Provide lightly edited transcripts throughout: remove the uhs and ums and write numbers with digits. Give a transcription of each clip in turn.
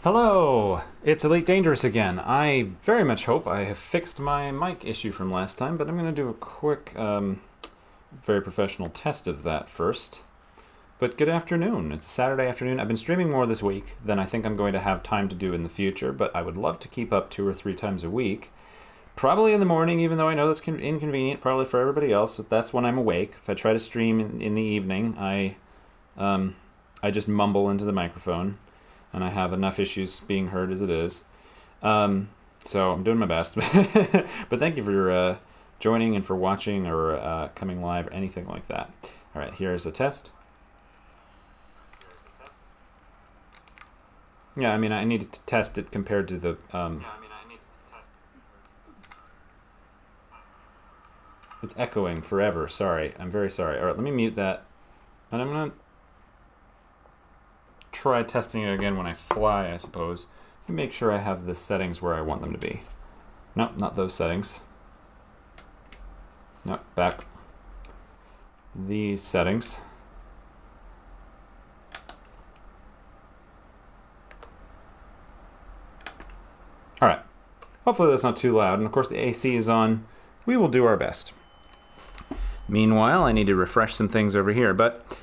Hello! It's Elite Dangerous again. I very much hope I have fixed my mic issue from last time, but I'm going to do a quick, very professional test of that first. But good afternoon. It's a Saturday afternoon. I've been streaming more this week than I think I'm going to have time to do in the future, but I would love to keep up 2 or 3 times a week. Probably in the morning, even though I know that's inconvenient, probably for everybody else. That's when I'm awake. If I try to stream in the evening, I just mumble into the microphone. And I have enough issues being heard as it is. So I'm doing my best. But thank you for joining and for watching or coming live or anything like that. All right, here's a test. Yeah, I mean, I need to test it compared to the... It's echoing forever. Sorry. I'm very sorry. All right, let me mute that. And I'm going to try testing it again when I fly, I suppose. Make sure I have the settings where I want them to be. No, not those settings. No, back. These settings. Alright. Hopefully that's not too loud. And of course the AC is on. We will do our best. Meanwhile, I need to refresh some things over here, but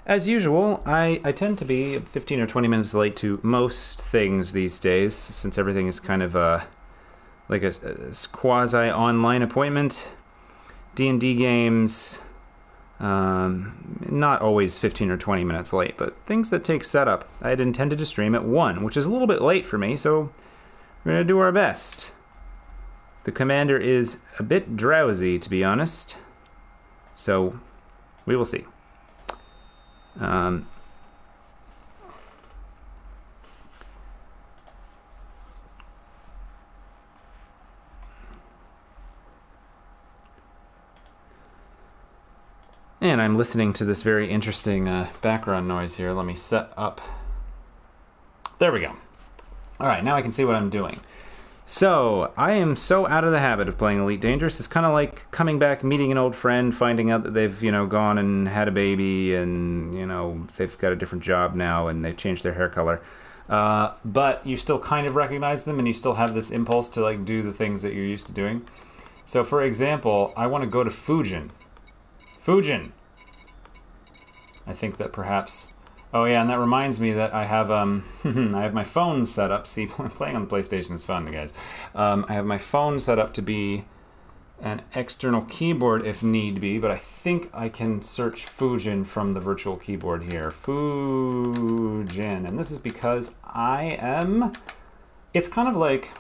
as usual, I tend to be 15 or 20 minutes late to most things these days, since everything is kind of like a quasi-online appointment. D&D games, not always 15 or 20 minutes late, but things that take setup. I had intended to stream at 1, which is a little bit late for me, so we're going to do our best. The commander is a bit drowsy, to be honest, so we will see. And I'm listening to this very interesting background noise here. Let me set up. There we go. All right, now I can see what I'm doing. So, I am so out of the habit of playing Elite Dangerous. It's kind of like coming back, meeting an old friend, finding out that they've, gone and had a baby and, they've got a different job now and they've changed their hair color. But you still kind of recognize them and you still have this impulse to, do the things that you're used to doing. So, for example, I want to go to Fujin. Fujin! I think that perhaps... Oh yeah, and that reminds me that I have I have my phone set up. See, playing on the PlayStation is fun, guys. I have my phone set up to be an external keyboard if need be, but I think I can search Fujin from the virtual keyboard here. Fujin, and this is because it's kind of like,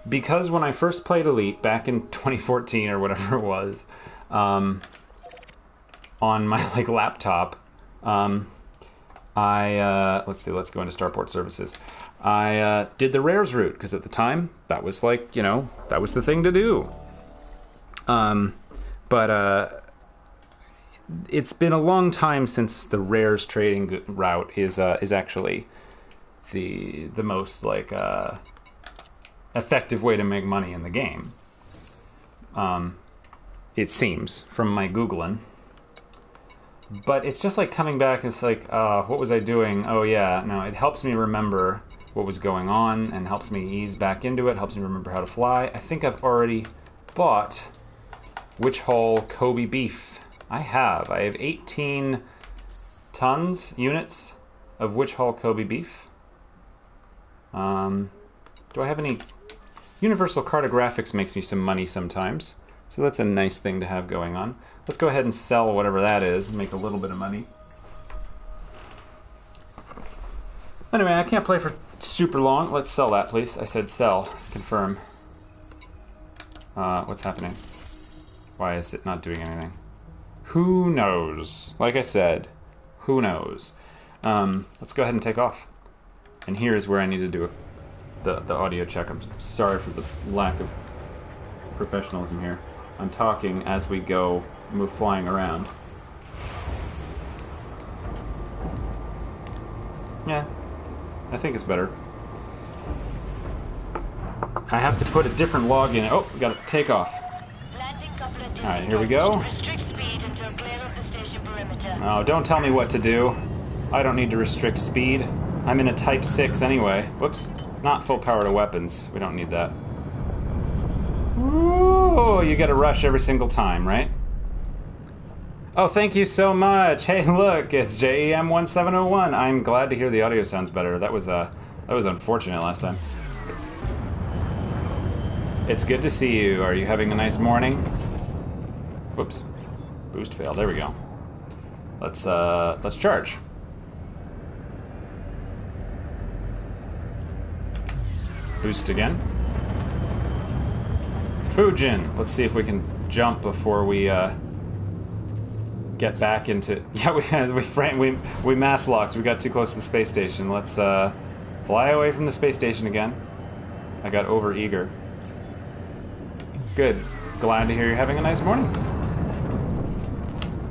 because when I first played Elite back in 2014 or whatever it was, on my laptop, let's see, let's go into Starport Services. I did the rares route, because at the time, that was that was the thing to do. But it's been a long time since the rares trading route is actually the most, effective way to make money in the game. It seems, from my Googling. But it's just like coming back, it's like, what was I doing? Oh yeah, no, it helps me remember what was going on and helps me ease back into it, helps me remember how to fly. I think I've already bought Witchhaul Kobe beef. I have 18 units of Witchhaul Kobe beef. Do I have any... Universal Cartographics makes me some money sometimes, so that's a nice thing to have going on. Let's go ahead and sell whatever that is and make a little bit of money. Anyway, I can't play for super long. Let's sell that, please. I said sell. Confirm. What's happening? Why is it not doing anything? Who knows? Like I said, who knows? Let's go ahead and take off. And here's where I need to do the audio check. I'm sorry for the lack of professionalism here. I'm talking as we go, move flying around. Yeah, I think it's better. I have to put a different log in. Oh, we gotta take off. Alright, here we go. Oh, don't tell me what to do. I don't need to restrict speed. I'm in a Type 6 anyway. Whoops. Not full power to weapons. We don't need that. Ooh, you get a rush every single time, right? Oh, thank you so much. Hey, look, it's JEM1701. I'm glad to hear the audio sounds better. That was unfortunate last time. It's good to see you. Are you having a nice morning? Whoops. Boost failed. There we go. Let's charge. Boost again. Fujin. Let's see if we can jump before we get back into. Yeah, we mass locked. We got too close to the space station. Let's fly away from the space station again. I got over eager. Good. Glad to hear you're having a nice morning.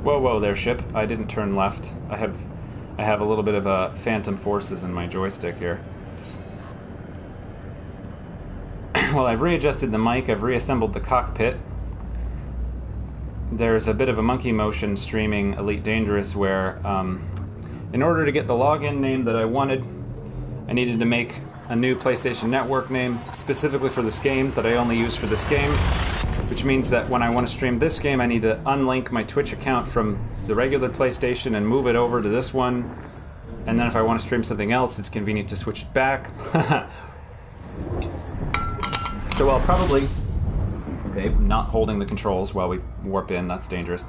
Whoa, whoa there, ship. I didn't turn left. I have a little bit of phantom forces in my joystick here. Well, I've readjusted the mic, I've reassembled the cockpit. There's a bit of a monkey motion streaming Elite Dangerous where, in order to get the login name that I wanted, I needed to make a new PlayStation Network name specifically for this game that I only use for this game, which means that when I want to stream this game, I need to unlink my Twitch account from the regular PlayStation and move it over to this one. And then if I want to stream something else, it's convenient to switch it back. So I'll probably... Okay, not holding the controls while we warp in, that's dangerous.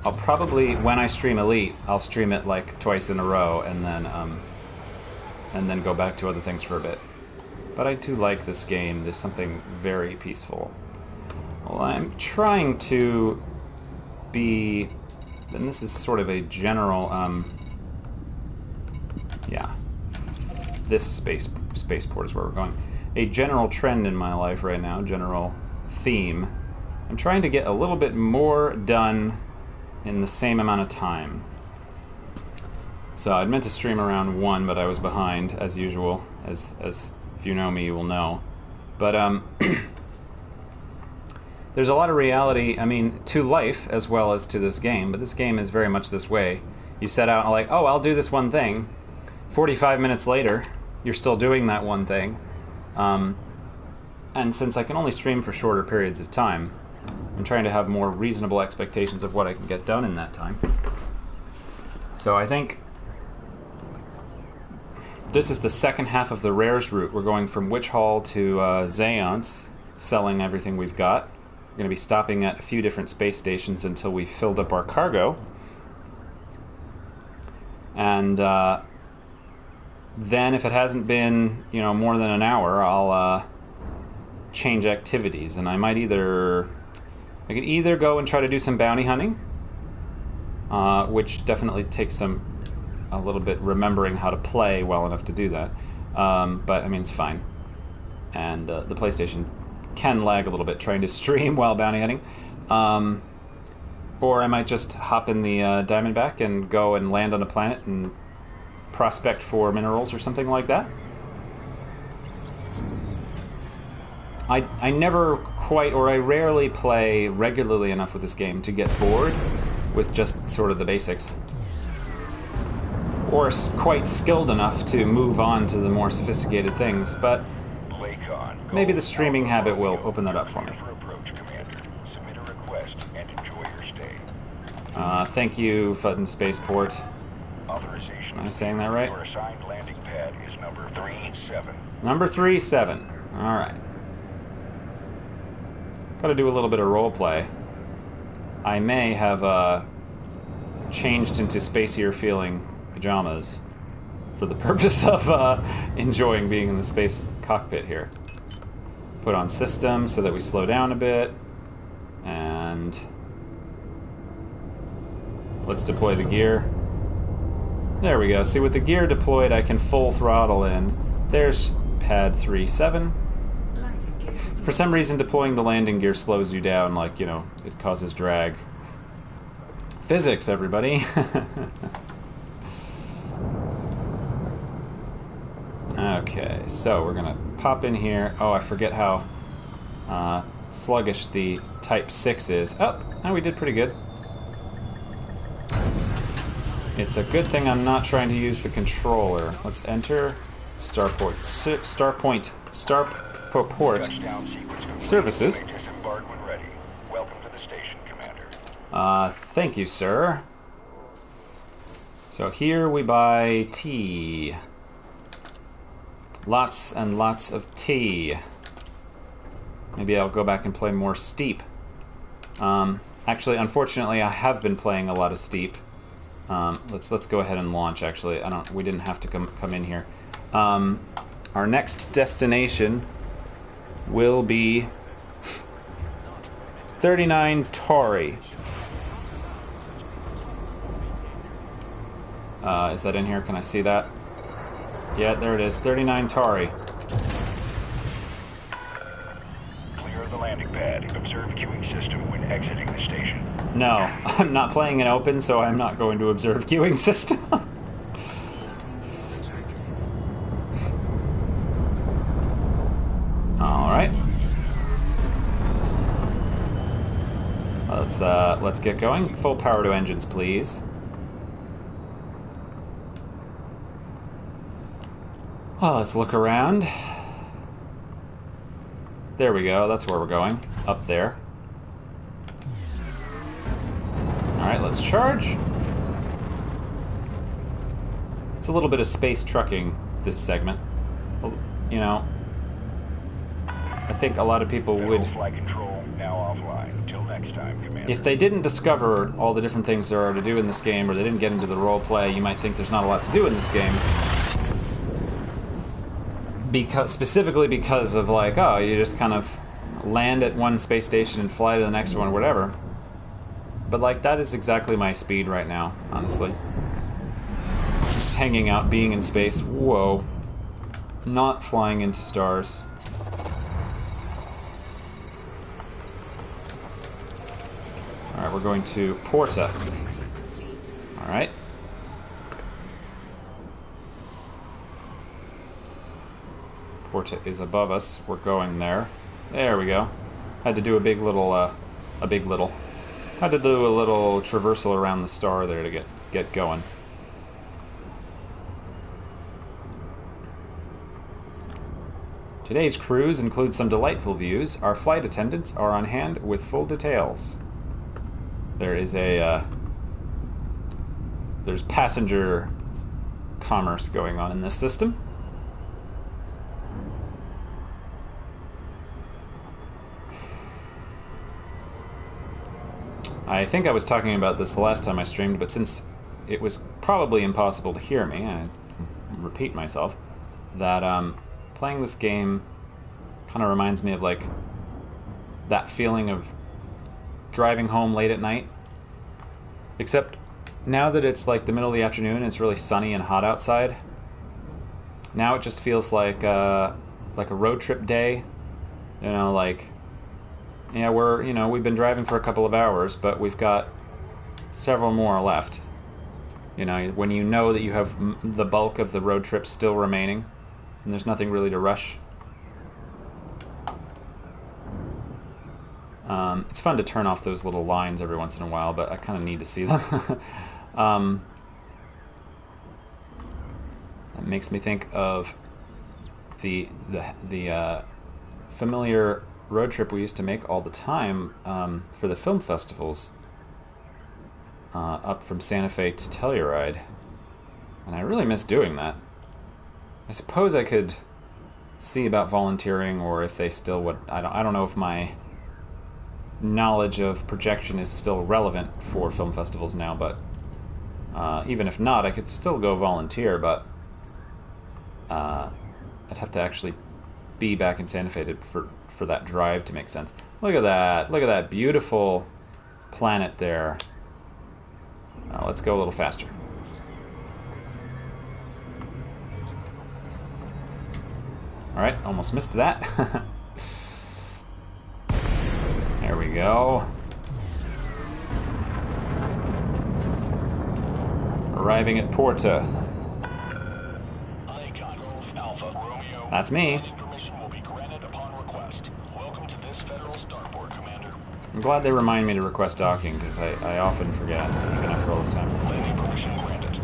I'll probably, when I stream Elite, I'll stream it like twice in a row and then go back to other things for a bit. But I do like this game. There's something very peaceful. Well, I'm trying to be... And this is sort of a general... yeah. This spaceport is where we're going. A general trend in my life right now, general theme. I'm trying to get a little bit more done in the same amount of time. So I'd meant to stream around 1, but I was behind, as usual. As if you know me, you will know. But there's a lot of reality, I mean, to life as well as to this game, but this game is very much this way. You set out like, oh, I'll do this one thing. 45 minutes later, you're still doing that one thing. And since I can only stream for shorter periods of time, I'm trying to have more reasonable expectations of what I can get done in that time. So I think this is the second half of the Rares route. We're going from Witchhaul to Zayance, selling everything we've got. We're going to be stopping at a few different space stations until we filled up our cargo. And then if it hasn't been, you know, more than an hour, I'll change activities. And I might I could either go and try to do some bounty hunting, which definitely takes a little bit remembering how to play well enough to do that. But I mean, it's fine. And the PlayStation can lag a little bit trying to stream while bounty hunting. Or I might just hop in the Diamondback and go and land on a planet and prospect for minerals or something like that. I never quite, or I rarely play regularly enough with this game to get bored with just sort of the basics. Or quite skilled enough to move on to the more sophisticated things, but maybe the streaming habit will open that up for me. Thank you, Futton Spaceport. Am I saying that right? Your assigned landing pad is number 37. Number 37. Alright. Gotta do a little bit of roleplay. I may have changed into spacier feeling pajamas for the purpose of enjoying being in the space cockpit here. Put on system so that we slow down a bit. And let's deploy the gear. There we go. See, with the gear deployed, I can full throttle in. There's pad 37. For some reason, deploying the landing gear slows you down, like, you know, it causes drag. Physics, everybody. Okay, so we're gonna pop in here. Oh, I forget how sluggish the Type 6 is. Oh, we did pretty good. It's a good thing I'm not trying to use the controller. Let's enter Starport. Starport services. Disembark when ready. Welcome to the station, Commander. Thank you, sir. So here we buy tea. Lots and lots of tea. Maybe I'll go back and play more Steep. Actually, unfortunately, I have been playing a lot of Steep. Let's go ahead and launch. Actually, we didn't have to come in here. Our next destination will be 39 Tori. Is that in here? Can I see that? Yeah, there it is. 39 Tori. Clear the landing pad. Observe queuing system when exiting the station. No, I'm not playing in open, so I'm not going to observe queuing system. Alright. Let's get going. Full power to engines, please. Oh, let's look around. There we go, that's where we're going. Up there. Alright, let's charge. It's a little bit of space trucking, this segment. You know, I think a lot of people would... Flight control now offline. Till next time, Commander. If they didn't discover all the different things there are to do in this game, or they didn't get into the role play, you might think there's not a lot to do in this game. Specifically because of, like, oh, you just kind of land at one space station and fly to the next one, whatever. But, like, that is exactly my speed right now, honestly. Just hanging out, being in space. Whoa. Not flying into stars. Alright, we're going to Porta. Alright. Porta is above us. We're going there. There we go. Had to do a big little Had to do a little traversal around the star there to get going. Today's cruise includes some delightful views. Our flight attendants are on hand with full details. There is there's passenger commerce going on in this system. I think I was talking about this the last time I streamed, but since it was probably impossible to hear me, I repeat myself, that playing this game kind of reminds me of, like, that feeling of driving home late at night. Except now that it's like the middle of the afternoon and it's really sunny and hot outside, now it just feels like a road trip day. You know, like, yeah, we've been driving for a couple of hours, but we've got several more left. You know, when you know that you have the bulk of the road trip still remaining, and there's nothing really to rush. It's fun to turn off those little lines every once in a while, but I kind of need to see them. That makes me think of the familiar road trip we used to make all the time for the film festivals up from Santa Fe to Telluride, and I really miss doing that. I suppose I could see about volunteering, or if they still would. I don't know if my knowledge of projection is still relevant for film festivals now, but even if not, I could still go volunteer, but I'd have to actually be back in Santa Fe for that drive to make sense. Look at that beautiful planet there. Let's go a little faster. Alright, almost missed that. There we go. Arriving at Porta. That's me. I'm glad they remind me to request docking, because I often forget, even after all this time. Landing permission granted.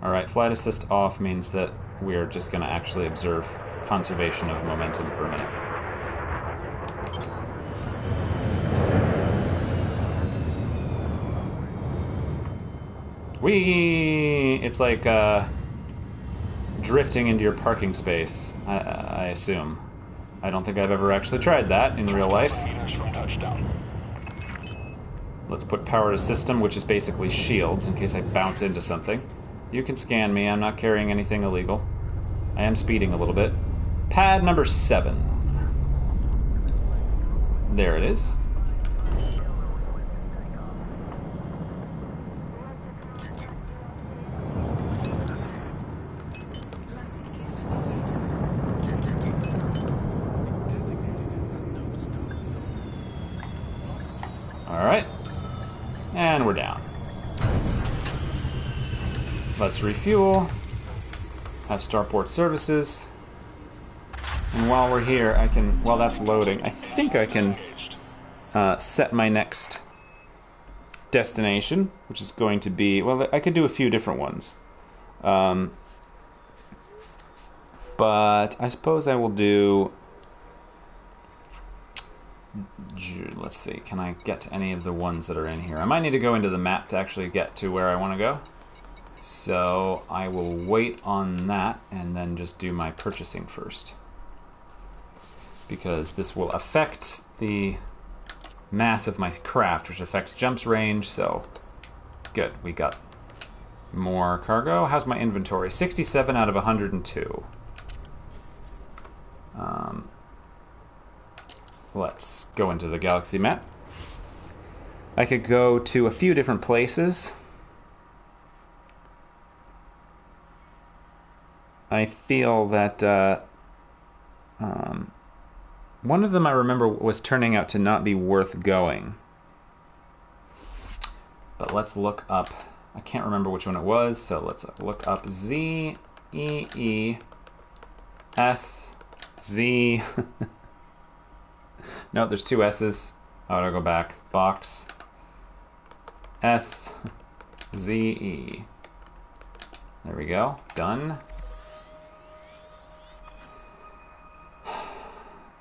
Alright, flight assist off means that we're just going to actually observe conservation of momentum for a minute. Whee! It's like drifting into your parking space, I assume. I don't think I've ever actually tried that in real life. Let's put power to system, which is basically shields, in case I bounce into something. You can scan me, I'm not carrying anything illegal. I am speeding a little bit. Pad number 7. There it is. Alright. And we're down. Let's refuel. Have starport services. And while we're here, I can... While that's loading, I think I can set my next destination, which is going to be... Well, I could do a few different ones. But I suppose I will do... Let's see, can I get to any of the ones that are in here? I might need to go into the map to actually get to where I want to go. So I will wait on that and then just do my purchasing first. Because this will affect the mass of my craft, which affects jumps range, so good, we got more cargo. How's my inventory? 67 out of 102. Let's go into the galaxy map. I could go to a few different places. I feel that one of them I remember was turning out to not be worth going. But let's look up, I can't remember which one it was, so let's look up Z, E, E, S, Z. No, there's 2 S's. Oh, I'll go back. Box. S. Z. E. There we go. Done.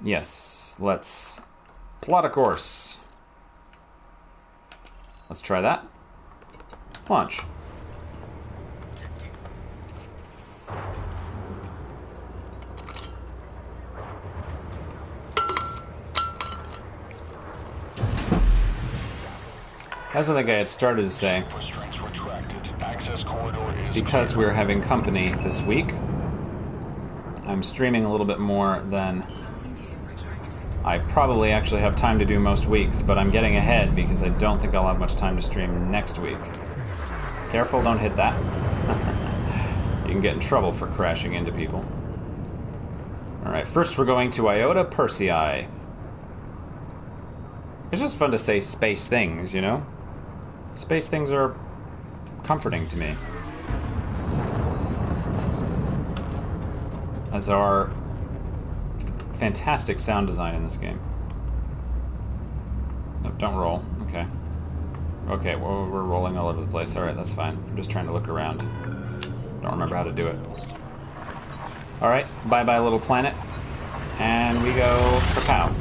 Yes. Let's plot a course. Let's try that. Launch. As I think I had started to say, because we're having company this week, I'm streaming a little bit more than I probably actually have time to do most weeks, but I'm getting ahead because I don't think I'll have much time to stream next week. Careful, don't hit that. You can get in trouble for crashing into people. Alright, first we're going to Iota Persei. It's just fun to say space things, you know? Space things are comforting to me. As are fantastic sound design in this game. No, don't roll. Okay. Okay, well, we're rolling all over the place. Alright, that's fine. I'm just trying to look around. Don't remember how to do it. Alright, bye-bye little planet. And we go kapow.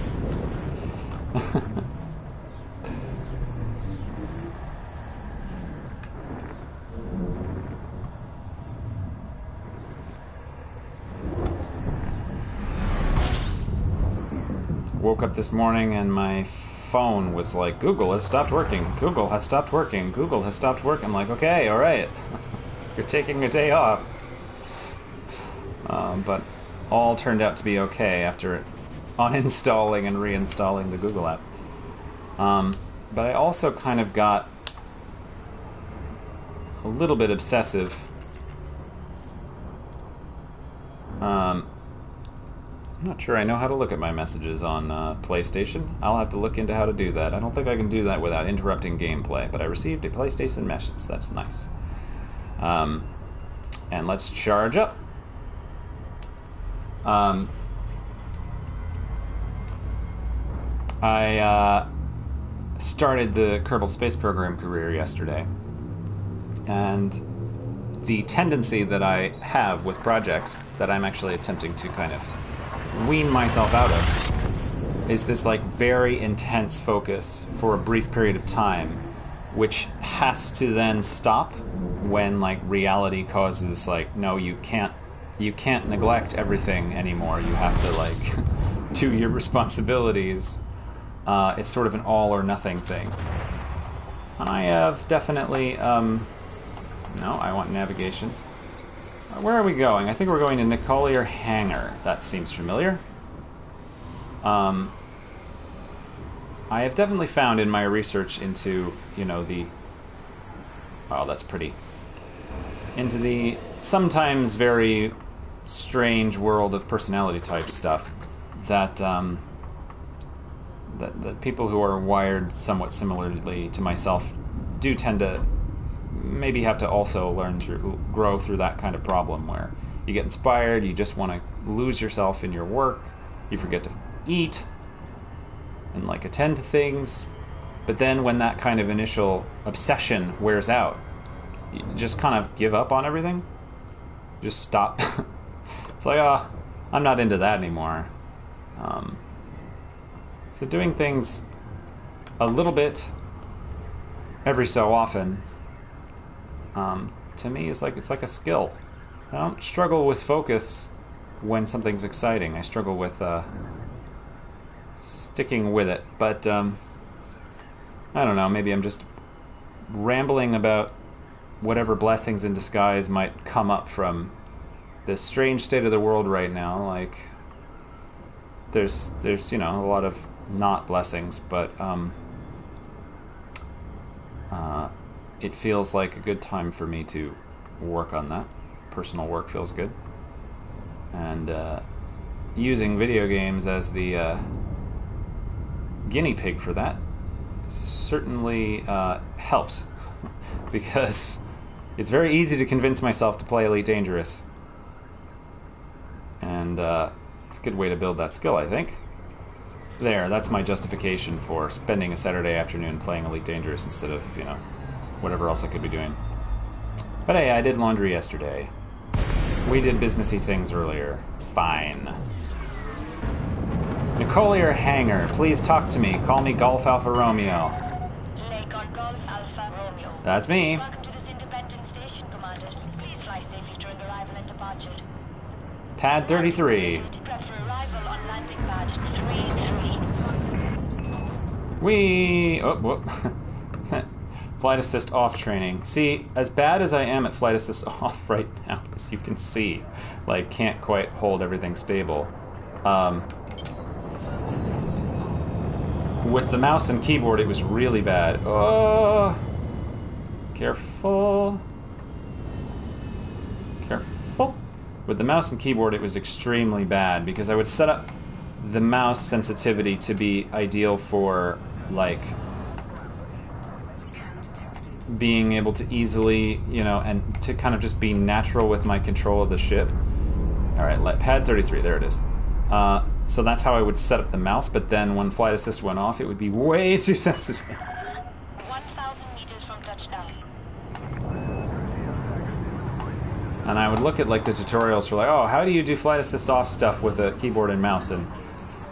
Woke up this morning and my phone was like, Google has stopped working, Google has stopped working, Google has stopped working. I'm like, okay, alright. You're taking a day off. But all turned out to be okay after uninstalling and reinstalling the Google app. But I also kind of got a little bit obsessive. I'm not sure I know how to look at my messages on PlayStation. I'll have to look into how to do that. I don't think I can do that without interrupting gameplay, but I received a PlayStation message. That's nice. And let's charge up. I started the Kerbal Space Program career yesterday, and the tendency that I have with projects that I'm actually attempting to kind of wean myself out of is this like very intense focus for a brief period of time, which has to then stop when like reality causes like, no, you can't neglect everything anymore. You have to like do your responsibilities. It's sort of an all or nothing thing. And I have definitely, no, I want navigation. Where are we going? I think we're going to Nicolier Hangar. That seems familiar. I have definitely found in my research into, you know, the... Oh, that's pretty. Into the sometimes very strange world of personality type stuff that, that people who are wired somewhat similarly to myself do tend to maybe have to also learn to grow through that kind of problem where you get inspired, you just want to lose yourself in your work, you forget to eat and like attend to things, but then when that kind of initial obsession wears out, you just kind of give up on everything, just stop. It's like, oh, I'm not into that anymore. So doing things a little bit every so often, to me, is like, it's like a skill. I don't struggle with focus when something's exciting. I struggle with sticking with it. But I don't know, maybe I'm just rambling about whatever blessings in disguise might come up from this strange state of the world right now. Like, there's you know, a lot of not blessings, but it feels like a good time for me to work on that. Personal work feels good, and using video games as the guinea pig for that certainly helps, because it's very easy to convince myself to play Elite Dangerous, and it's a good way to build that skill, I think. There, that's my justification for spending a Saturday afternoon playing Elite Dangerous instead of, you know, whatever else I could be doing. But hey, I did laundry yesterday. We did businessy things earlier. It's fine. Nicolier Hangar, please talk to me. Call me Golf Alpha Romeo. Lake on Golf Alpha Romeo. That's me. Welcome to this independent station, Commander. Please fly safely during arrival and departure. Pad 33. Prep for arrival on landing pad 33. Whee! Oh, whoop. Flight assist off training. See, as bad as I am at flight assist off right now, as you can see, like, can't quite hold everything stable. With the mouse and keyboard, it was really bad. Oh, careful. Careful. With the mouse and keyboard, it was extremely bad because I would set up the mouse sensitivity to be ideal for, like, being able to easily, you know, and to kind of just be natural with my control of the ship. Alright, pad 33, there it is. So that's how I would set up the mouse, but then when flight assist went off, it would be way too sensitive. 1,000 meters from touchdown. And I would look at, like, the tutorials for, like, oh, how do you do flight assist off stuff with a keyboard and mouse?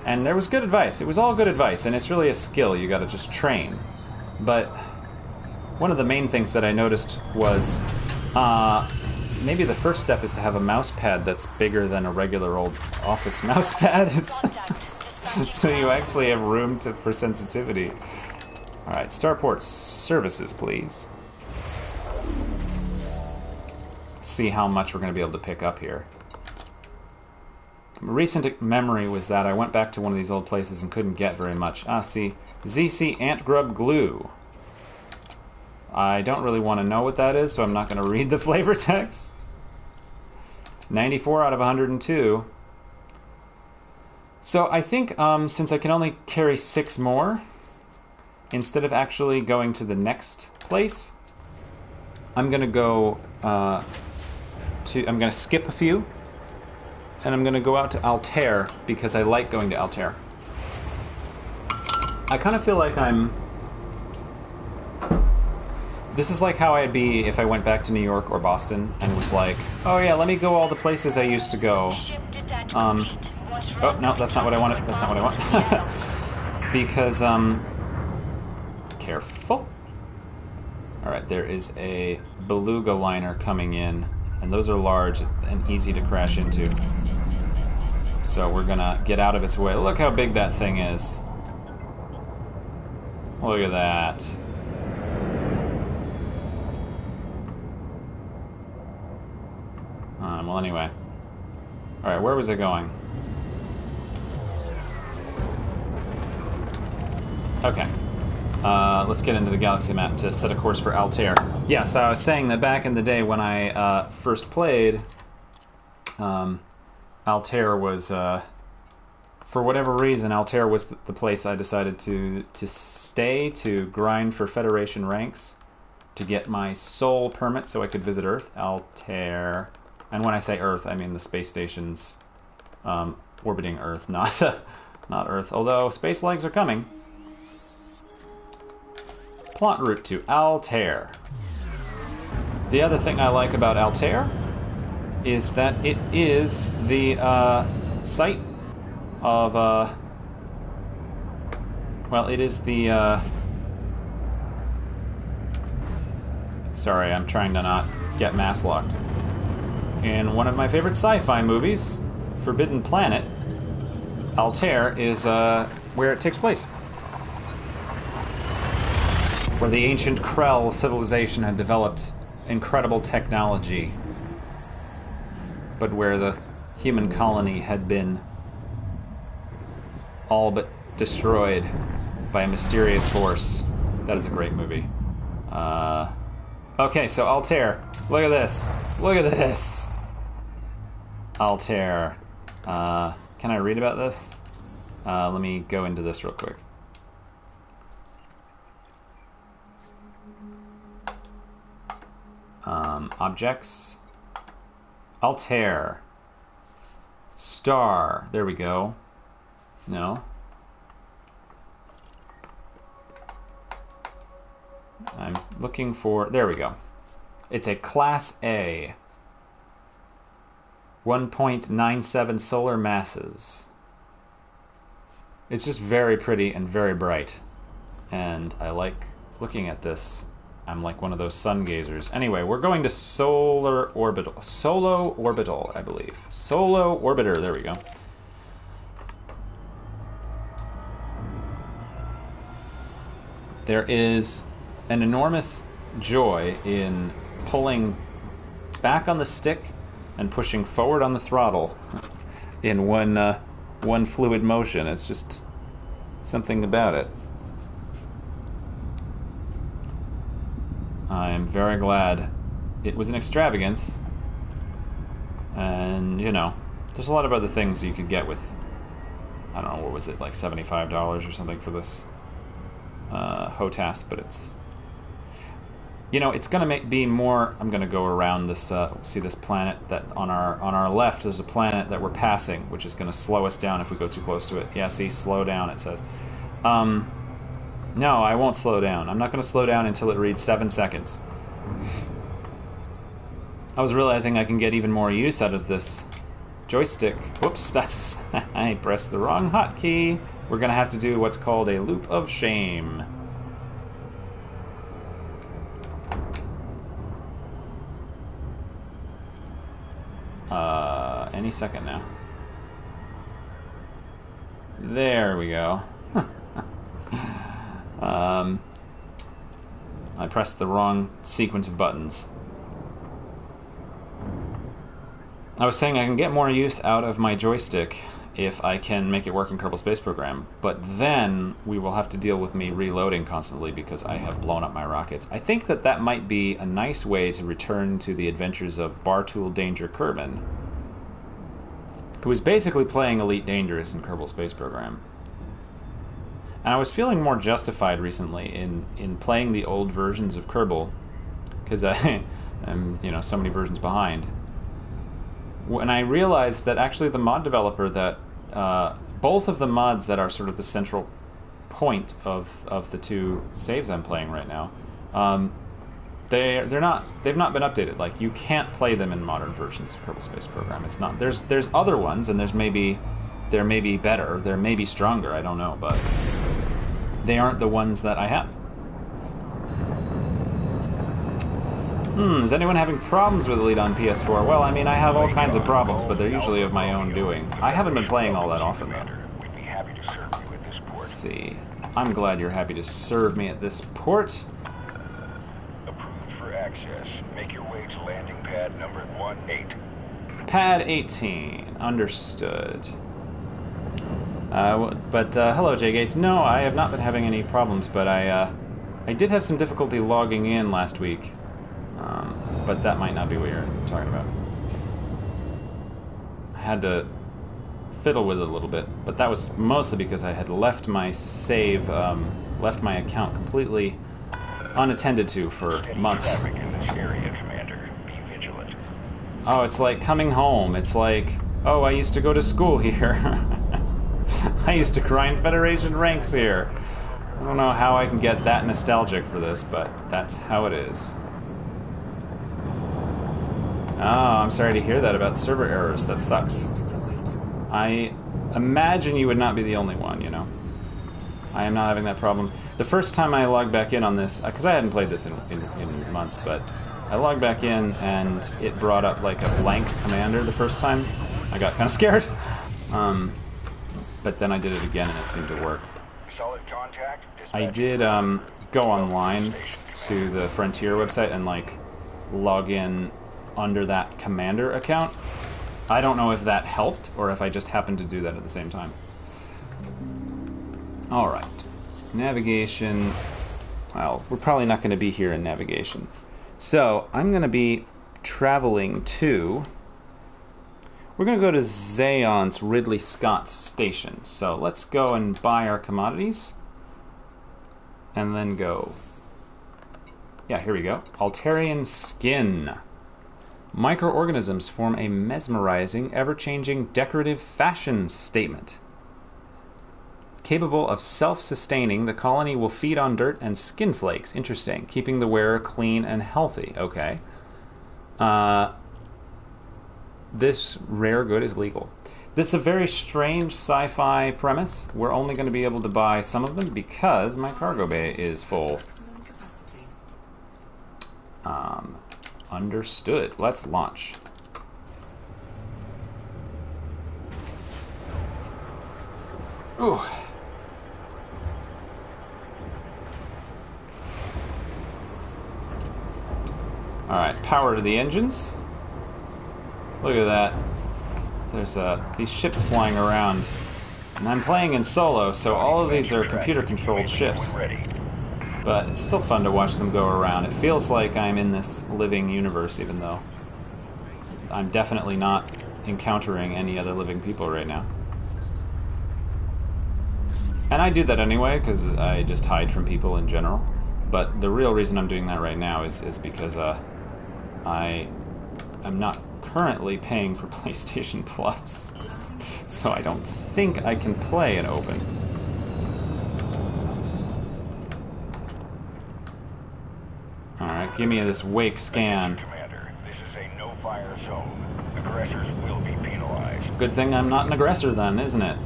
And there was good advice. It was all good advice, and it's really a skill. You gotta just train. But one of the main things that I noticed was maybe the first step is to have a mouse pad that's bigger than a regular old office mouse pad. So you actually have room for sensitivity. Alright, Starport services, please. See how much we're going to be able to pick up here. Recent memory was that I went back to one of these old places and couldn't get very much. Ah, see, ZC Ant Grub Glue. I don't really want to know what that is, so I'm not going to read the flavor text. 94 out of 102. So I think since I can only carry 6 more, instead of actually going to the next place, I'm going to go I'm going to skip a few, and I'm going to go out to Altair because I like going to Altair. I kind of feel like I'm This is like how I'd be if I went back to New York or Boston and was like, oh yeah, let me go all the places I used to go. Oh, no, that's not what I wanted. That's not what I want. Because, careful. Alright, there is a beluga liner coming in, and those are large and easy to crash into. So we're gonna get out of its way. Look how big that thing is. Look at that. Well, anyway. Alright, where was I going? Okay. Let's get into the galaxy map to set a course for Altair. Yeah, so I was saying that back in the day when I first played, Altair was, for whatever reason, Altair was the place I decided to stay, to grind for Federation ranks, to get my soul permit so I could visit Earth. Altair. And when I say Earth, I mean the space stations orbiting Earth, not Earth. Although space legs are coming. Plot route to Altair. The other thing I like about Altair is that it is the site of well, it is the sorry, I'm trying to not get mass locked. In one of my favorite sci-fi movies, Forbidden Planet, Altair is where it takes place. Where the ancient Krell civilization had developed incredible technology, but where the human colony had been all but destroyed by a mysterious force. That is a great movie. Okay, so Altair. Look at this. Look at this. Altair. Can I read about this? Let me go into this real quick. Objects. Altair. Star. There we go. No. I'm looking for... There we go. It's a Class A. 1.97 solar masses. It's just very pretty and very bright. And I like looking at this. I'm like one of those sun gazers. Anyway, we're going to Solar Orbital. Solo Orbital, I believe. Solo Orbiter, there we go. There is an enormous joy in pulling back on the stick and pushing forward on the throttle in one fluid motion. It's just something about it. I'm very glad it was an extravagance, and you know, there's a lot of other things you could get with, I don't know, what was it, like $75 or something for this HOTAS, but it's, you know, it's gonna be more. I'm gonna go around this. See this planet that on our left. There's a planet that we're passing, which is gonna slow us down if we go too close to it. Yeah, see, slow down. It says. No, I won't slow down. I'm not gonna slow down until it reads 7 seconds. I was realizing I can get even more use out of this joystick. Whoops, that's I pressed the wrong hotkey. We're gonna have to do what's called a loop of shame. Any second now. There we go. I pressed the wrong sequence of buttons. I was saying I can get more use out of my joystick if I can make it work in Kerbal Space Program, but then we will have to deal with me reloading constantly because I have blown up my rockets. I think that that might be a nice way to return to the adventures of Bartool Danger Kerbin, who is basically playing Elite Dangerous in Kerbal Space Program. And I was feeling more justified recently in playing the old versions of Kerbal, because I'm, you know, so many versions behind. When I realized that actually the mod developer that both of the mods that are sort of the central point of the two saves I'm playing right now, they've not been updated. Like, you can't play them in modern versions of Kerbal Space Program. It's not. There's other ones, and there may be better, there may be stronger, I don't know, but they aren't the ones that I have. Is anyone having problems with Elite on PS4? Well, I mean, I have all kinds of problems, but they're usually of my own doing. I haven't been playing all that often, though. Let's see. I'm glad you're happy to serve me at this port. Approved for access. Make your way to landing pad number 18. Pad 18. Understood. Hello, J. Gates. No, I have not been having any problems, but I did have some difficulty logging in last week. But that might not be what you're talking about. I had to fiddle with it a little bit, but that was mostly because I had left my save, left my account completely unattended to for months. Traffic in this area, Commander. Be vigilant. Oh, it's like coming home. It's like, oh, I used to go to school here. I used to grind Federation ranks here. I don't know how I can get that nostalgic for this, but that's how it is. Oh, I'm sorry to hear that about server errors. That sucks. I imagine you would not be the only one, you know. I am not having that problem. The first time I logged back in on this, because I hadn't played this in months, but I logged back in and it brought up like a blank commander the first time. I got kind of scared. But then I did it again and it seemed to work. Solid contact. I did go online to the Frontier website and like log in under that commander account. I don't know if that helped or if I just happened to do that at the same time. Alright. Navigation. Well, we're probably not going to be here in navigation. So, I'm going to be traveling to... We're going to go to Zaon's Ridley Scott Station. So, let's go and buy our commodities. And then go... Yeah, here we go. Altarian Skin. Microorganisms form a mesmerizing, ever-changing, decorative fashion statement. Capable of self-sustaining, the colony will feed on dirt and skin flakes. Interesting. Keeping the wearer clean and healthy. Okay. This rare good is legal. This is a very strange sci-fi premise. We're only going to be able to buy some of them because my cargo bay is full. Understood. Let's launch. Ooh. Alright, power to the engines. Look at that. There's these ships flying around. And I'm playing in solo, so all of these are computer-controlled ships. But it's still fun to watch them go around. It feels like I'm in this living universe, even though I'm definitely not encountering any other living people right now. And I do that anyway, because I just hide from people in general. But the real reason I'm doing that right now is because I am not currently paying for PlayStation Plus. So I don't think I can play in open. Alright, give me this wake scan. Commander, this is a no-fire zone. Aggressors will be penalized. Good thing I'm not an aggressor then, isn't it?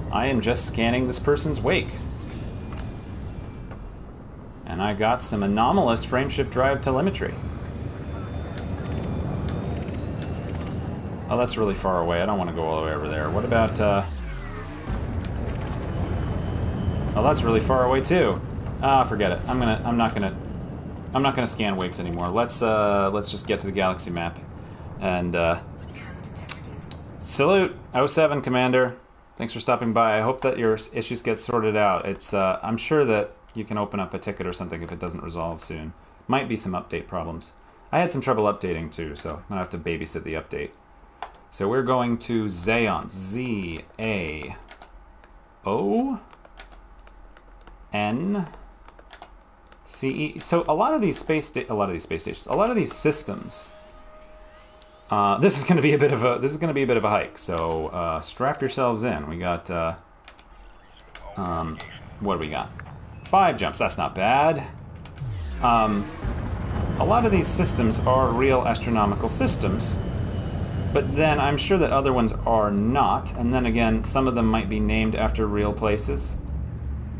I am just scanning this person's wake. And I got some anomalous frameshift drive telemetry. Oh, that's really far away. I don't want to go all the way over there. What about, Oh, that's really far away too. Ah, forget it. I'm not gonna scan wakes anymore. Let's just get to the galaxy map. And, salute, 07 Commander. Thanks for stopping by. I hope that your issues get sorted out. It's, I'm sure that you can open up a ticket or something if it doesn't resolve soon. Might be some update problems. I had some trouble updating too, so I'm gonna have to babysit the update. So we're going to Zaon. Z-A-O-N-C-E. So a lot of these space stations, a lot of these systems. This is going to be a bit of a hike. So strap yourselves in. We got what do we got? 5 jumps. That's not bad. a lot of these systems are real astronomical systems, but then I'm sure that other ones are not, and then again, some of them might be named after real places.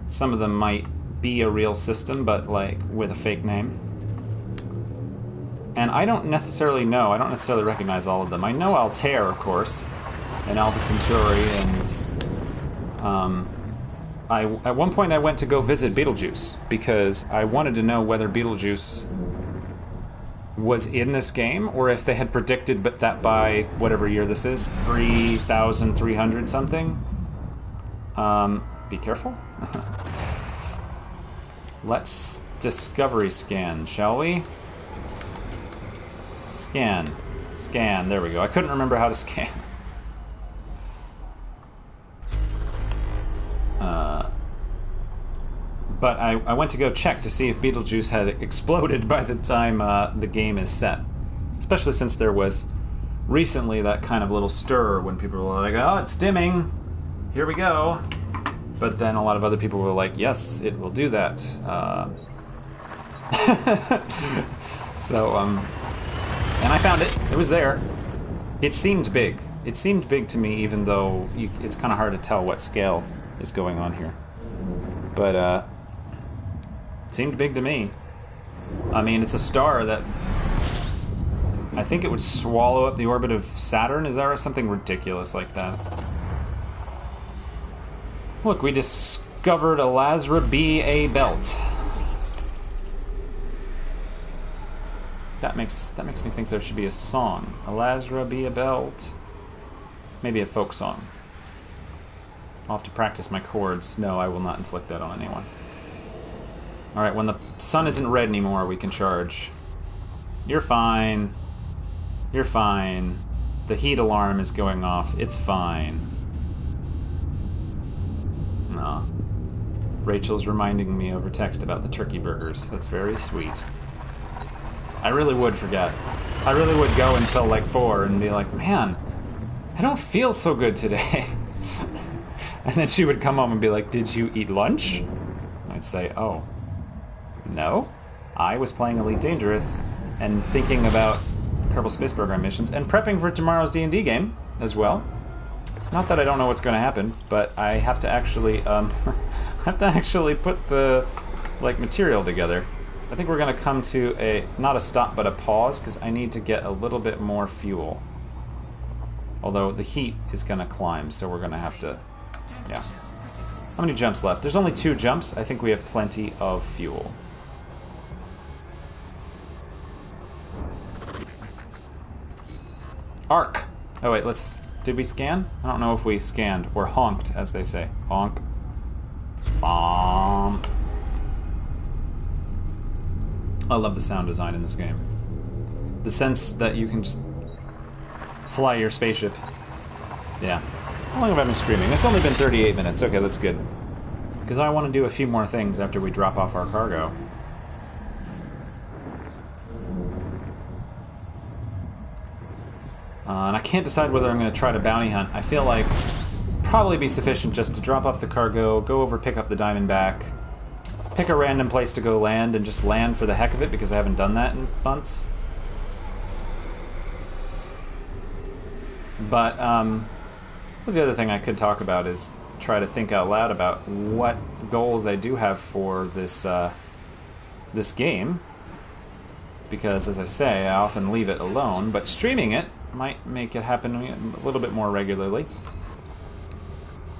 Some of them might be a real system, but like with a fake name. And I don't necessarily know, I don't necessarily recognize all of them. I know Altair, of course, and Alpha Centauri, and at one point I went to go visit Betelgeuse, because I wanted to know whether Betelgeuse was in this game, or if they had predicted but that by whatever year this is, 3,300 something. Be careful. Let's discovery scan, shall we? Scan. Scan, there we go. I couldn't remember how to scan. But I went to go check to see if Betelgeuse had exploded by the time the game is set. Especially since there was recently that kind of little stir when people were like, oh, it's dimming, here we go. But then a lot of other people were like, yes, it will do that. So, and I found it. It was there. It seemed big. It seemed big to me, even though it's kind of hard to tell what scale is going on here. But, it seemed big to me. I mean, it's a star that I think it would swallow up the orbit of Saturn. Is that something ridiculous like that? Look, we discovered a Lazra B.A. belt. That makes me think there should be a song. A Lazra B.A. belt. Maybe a folk song. I'll have to practice my chords. No, I will not inflict that on anyone. Alright, when the sun isn't red anymore, we can charge. You're fine. You're fine. The heat alarm is going off. It's fine. No. Rachel's reminding me over text about the turkey burgers. That's very sweet. I really would forget. I really would go until like 4 and be like, man, I don't feel so good today. And then she would come home and be like, did you eat lunch? And I'd say, oh, no. I was playing Elite Dangerous and thinking about Kerbal Space Program missions and prepping for tomorrow's D&D game as well. Not that I don't know what's going to happen, but I have to actually put the material together. I think we're going to come to a not a stop but a pause because I need to get a little bit more fuel. Although the heat is going to climb, so we're going to have to. Yeah. How many jumps left? There's only 2 jumps. I think we have plenty of fuel. Arc. Oh wait, did we scan? I don't know if we scanned, or honked, as they say. Honk. I love the sound design in this game. The sense that you can just fly your spaceship. Yeah. How long have I been streaming? It's only been 38 minutes. Okay, that's good. Because I want to do a few more things after we drop off our cargo. And I can't decide whether I'm going to try to bounty hunt. I feel like probably be sufficient just to drop off the cargo, go over, pick up the Diamondback, pick a random place to go land, and just land for the heck of it because I haven't done that in months. But what's the other thing I could talk about is try to think out loud about what goals I do have for this this game. Because, as I say, I often leave it alone, but streaming it might make it happen a little bit more regularly.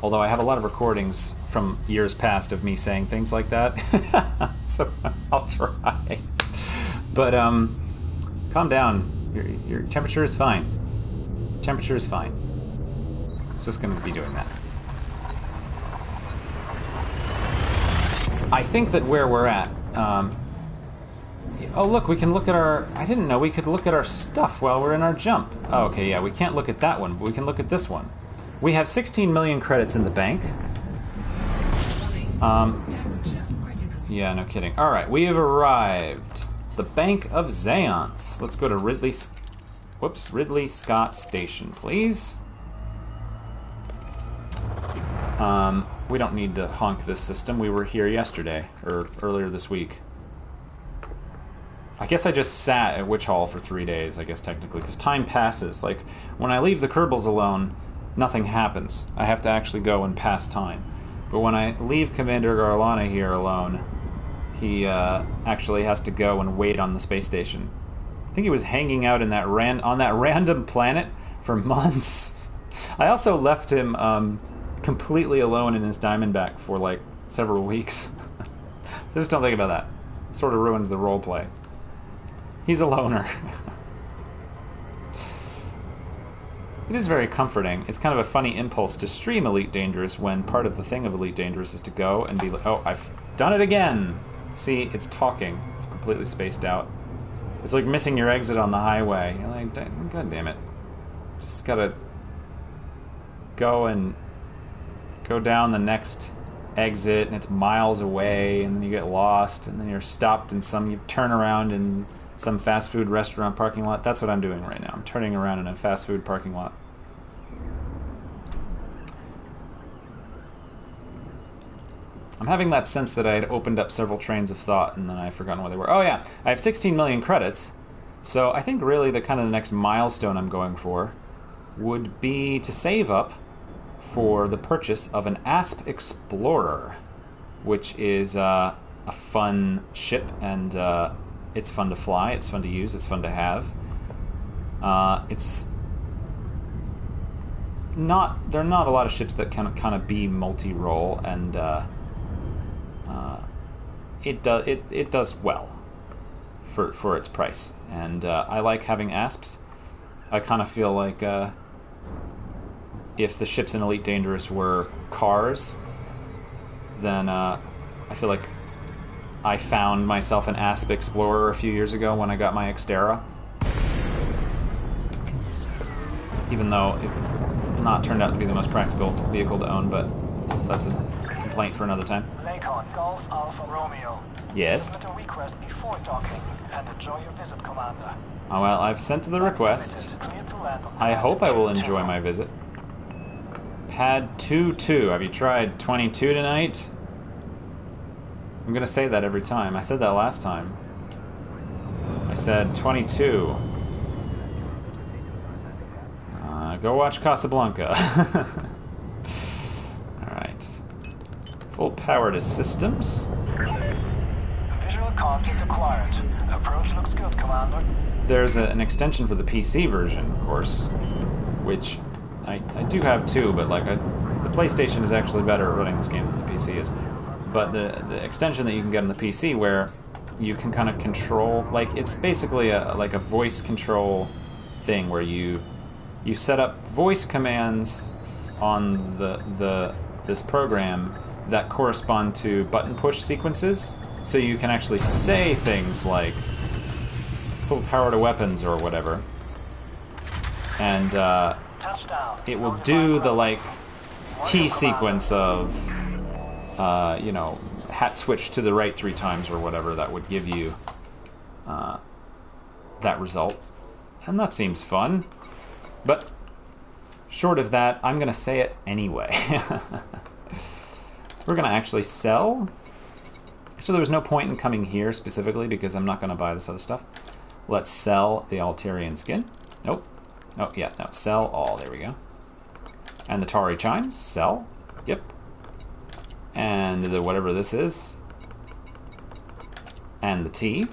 Although I have a lot of recordings from years past of me saying things like that. So I'll try. But calm down. Your temperature is fine. Temperature is fine. It's just going to be doing that. I think that where we're at... oh, look, we can look at our... I didn't know we could look at our stuff while we're in our jump. Oh, okay, yeah, we can't look at that one, but we can look at this one. We have 16 million credits in the bank. Yeah, no kidding. Alright, we have arrived. The Bank of Zaonce. Let's go to Ridley Scott Station, please. We don't need to honk this system. We were here yesterday, or earlier this week. I guess I just sat at Witchhaul for 3 days, I guess technically, because time passes. Like, when I leave the Kerbals alone, nothing happens. I have to actually go and pass time. But when I leave Commander Garlana here alone, he actually has to go and wait on the space station. I think he was hanging out in that on that random planet for months. I also left him completely alone in his Diamondback for like several weeks. So just don't think about that. It sort of ruins the roleplay. He's a loner. It is very comforting. It's kind of a funny impulse to stream Elite Dangerous when part of the thing of Elite Dangerous is to go and be like, oh, I've done it again! See, it's talking. It's completely spaced out. It's like missing your exit on the highway. You're like, God damn it. Just gotta go down the next exit, and it's miles away, and then you get lost, and then you're stopped in you turn around in some fast food restaurant parking lot. That's what I'm doing right now. I'm turning around in a fast food parking lot. I'm having that sense that I had opened up several trains of thought and then I've forgotten where they were. Oh yeah, I have 16 million credits. So I think really the kind of the next milestone I'm going for would be to save up for the purchase of an Asp Explorer, which is a fun ship, and it's fun to fly, it's fun to use, it's fun to have. There are not a lot of ships that can kind of be multi-role, and it does well for its price, and I like having Asps. I kind of feel like if the ships in Elite Dangerous were cars, then I feel like I found myself an Asp Explorer a few years ago when I got my Xterra. Even though it not turned out to be the most practical vehicle to own, but that's a complaint for another time. Lakon, Golf Alpha Romeo. Yes? Submit a request before docking, and enjoy your visit, Commander. Oh, well, I've sent the request. I hope I will enjoy my visit. Pad 2-2. Have you tried 22 tonight? I'm gonna say that every time. I said that last time. I said 22. Go watch Casablanca. Alright. Full power to systems. Visual contact acquired. Approach looks good, Commander. There's an extension for the PC version, of course, which I do have too, but like the PlayStation is actually better at running this game than the PC is. But the extension that you can get on the PC, where you can kind of control, like it's basically like a voice control thing where you set up voice commands on this program that correspond to button push sequences, so you can actually say things like full power to weapons or whatever, and it will do the like key sequence of hat switch to the right 3 times or whatever that would give you that result, and that seems fun. But short of that, I'm gonna say it anyway. We're gonna actually sell. Actually, there was no point in coming here specifically because I'm not gonna buy this other stuff. Let's sell the Altarian skin. Nope. Oh, yeah, no. Sell all. There we go. And the Tari Chimes. Sell. Yep. And the whatever this is. And the tea.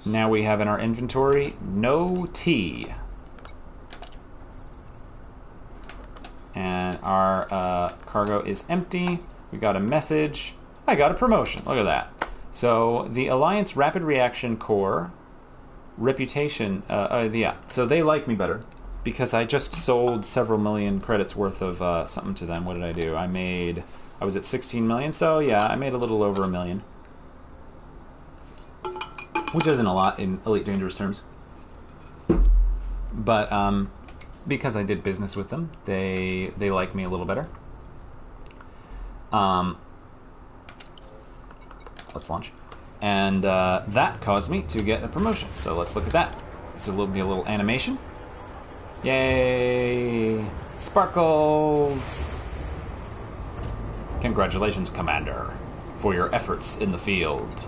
Now we have in our inventory no tea. And our cargo is empty. We got a message. I got a promotion. Look at that. So the Alliance Rapid Reaction Corps reputation, yeah, so they like me better because I just sold several million credits worth of something to them. What did I do? I was at 16 million, so yeah, I made a little over $1 million. Which isn't a lot in Elite Dangerous terms. But because I did business with them, they like me a little better. Let's launch. And that caused me to get a promotion. So let's look at that. So there'll be a little animation. Yay! Sparkles! Congratulations, Commander, for your efforts in the field.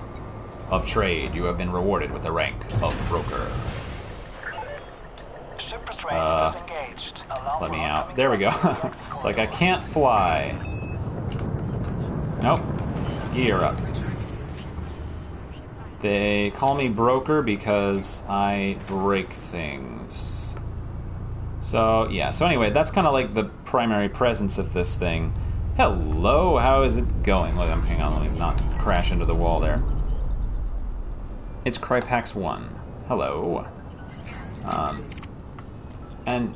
of trade. You have been rewarded with the rank of broker. Super train is engaged. Alarm Let me for out. oncoming There we go. traffic. It's like I can't fly. Nope. Gear up. They call me broker because I break things. So, yeah. So anyway, that's kind of like the primary presence of this thing. Hello, how is it going? Hang on, let me not crash into the wall there. It's Crypax 1. Hello. And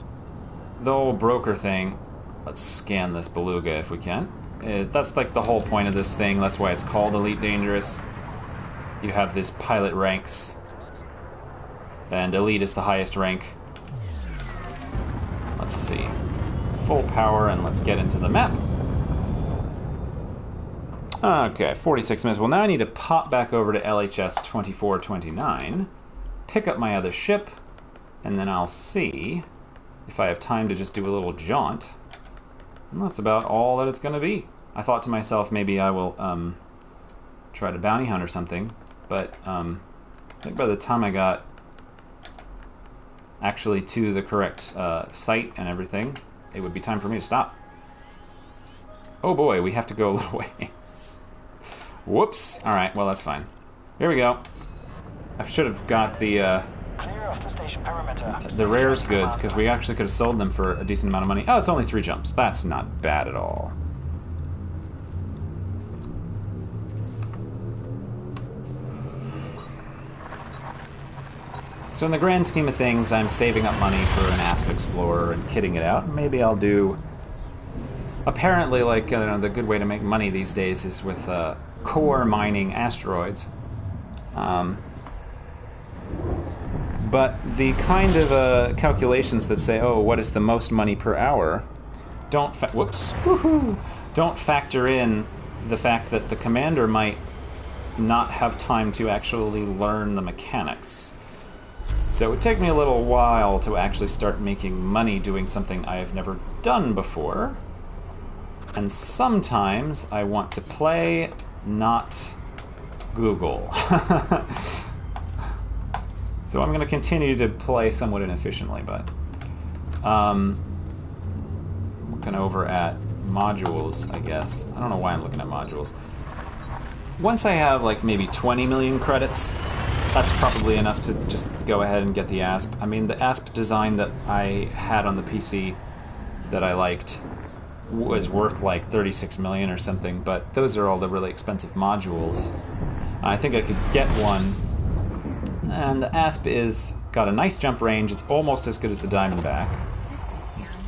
the old broker thing, let's scan this beluga if we can. That's like the whole point of this thing. That's why it's called Elite Dangerous. You have this pilot ranks, and Elite is the highest rank. Let's see. Full power, and let's get into the map. Okay, 46 minutes. Well, now I need to pop back over to LHS 2429, pick up my other ship, and then I'll see if I have time to just do a little jaunt. And that's about all that it's going to be. I thought to myself, maybe I will try to bounty hunt or something, but I think by the time I got actually to the correct site and everything, it would be time for me to stop. Oh boy, we have to go a little ways. Whoops. Alright, well that's fine. Here we go. I should have got Clear off the station perimeter. the rares goods, because we actually could have sold them for a decent amount of money. Oh, it's only 3 jumps. That's not bad at all. So in the grand scheme of things, I'm saving up money for an Asp Explorer and kitting it out. Maybe I'll do... Apparently, like, the good way to make money these days is with core mining asteroids. But the kind of calculations that say, oh, what is the most money per hour, don't factor in the fact that the commander might not have time to actually learn the mechanics. So it would take me a little while to actually start making money doing something I have never done before. And sometimes I want to play, not Google. So I'm going to continue to play somewhat inefficiently, but I'm looking over at modules, I guess. I don't know why I'm looking at modules. Once I have like maybe 20 million credits, that's probably enough to just go ahead and get the ASP. I mean, the ASP design that I had on the PC that I liked was worth like 36 million or something, but those are all the really expensive modules. I think I could get one, and the ASP is got a nice jump range. It's almost as good as the Diamondback,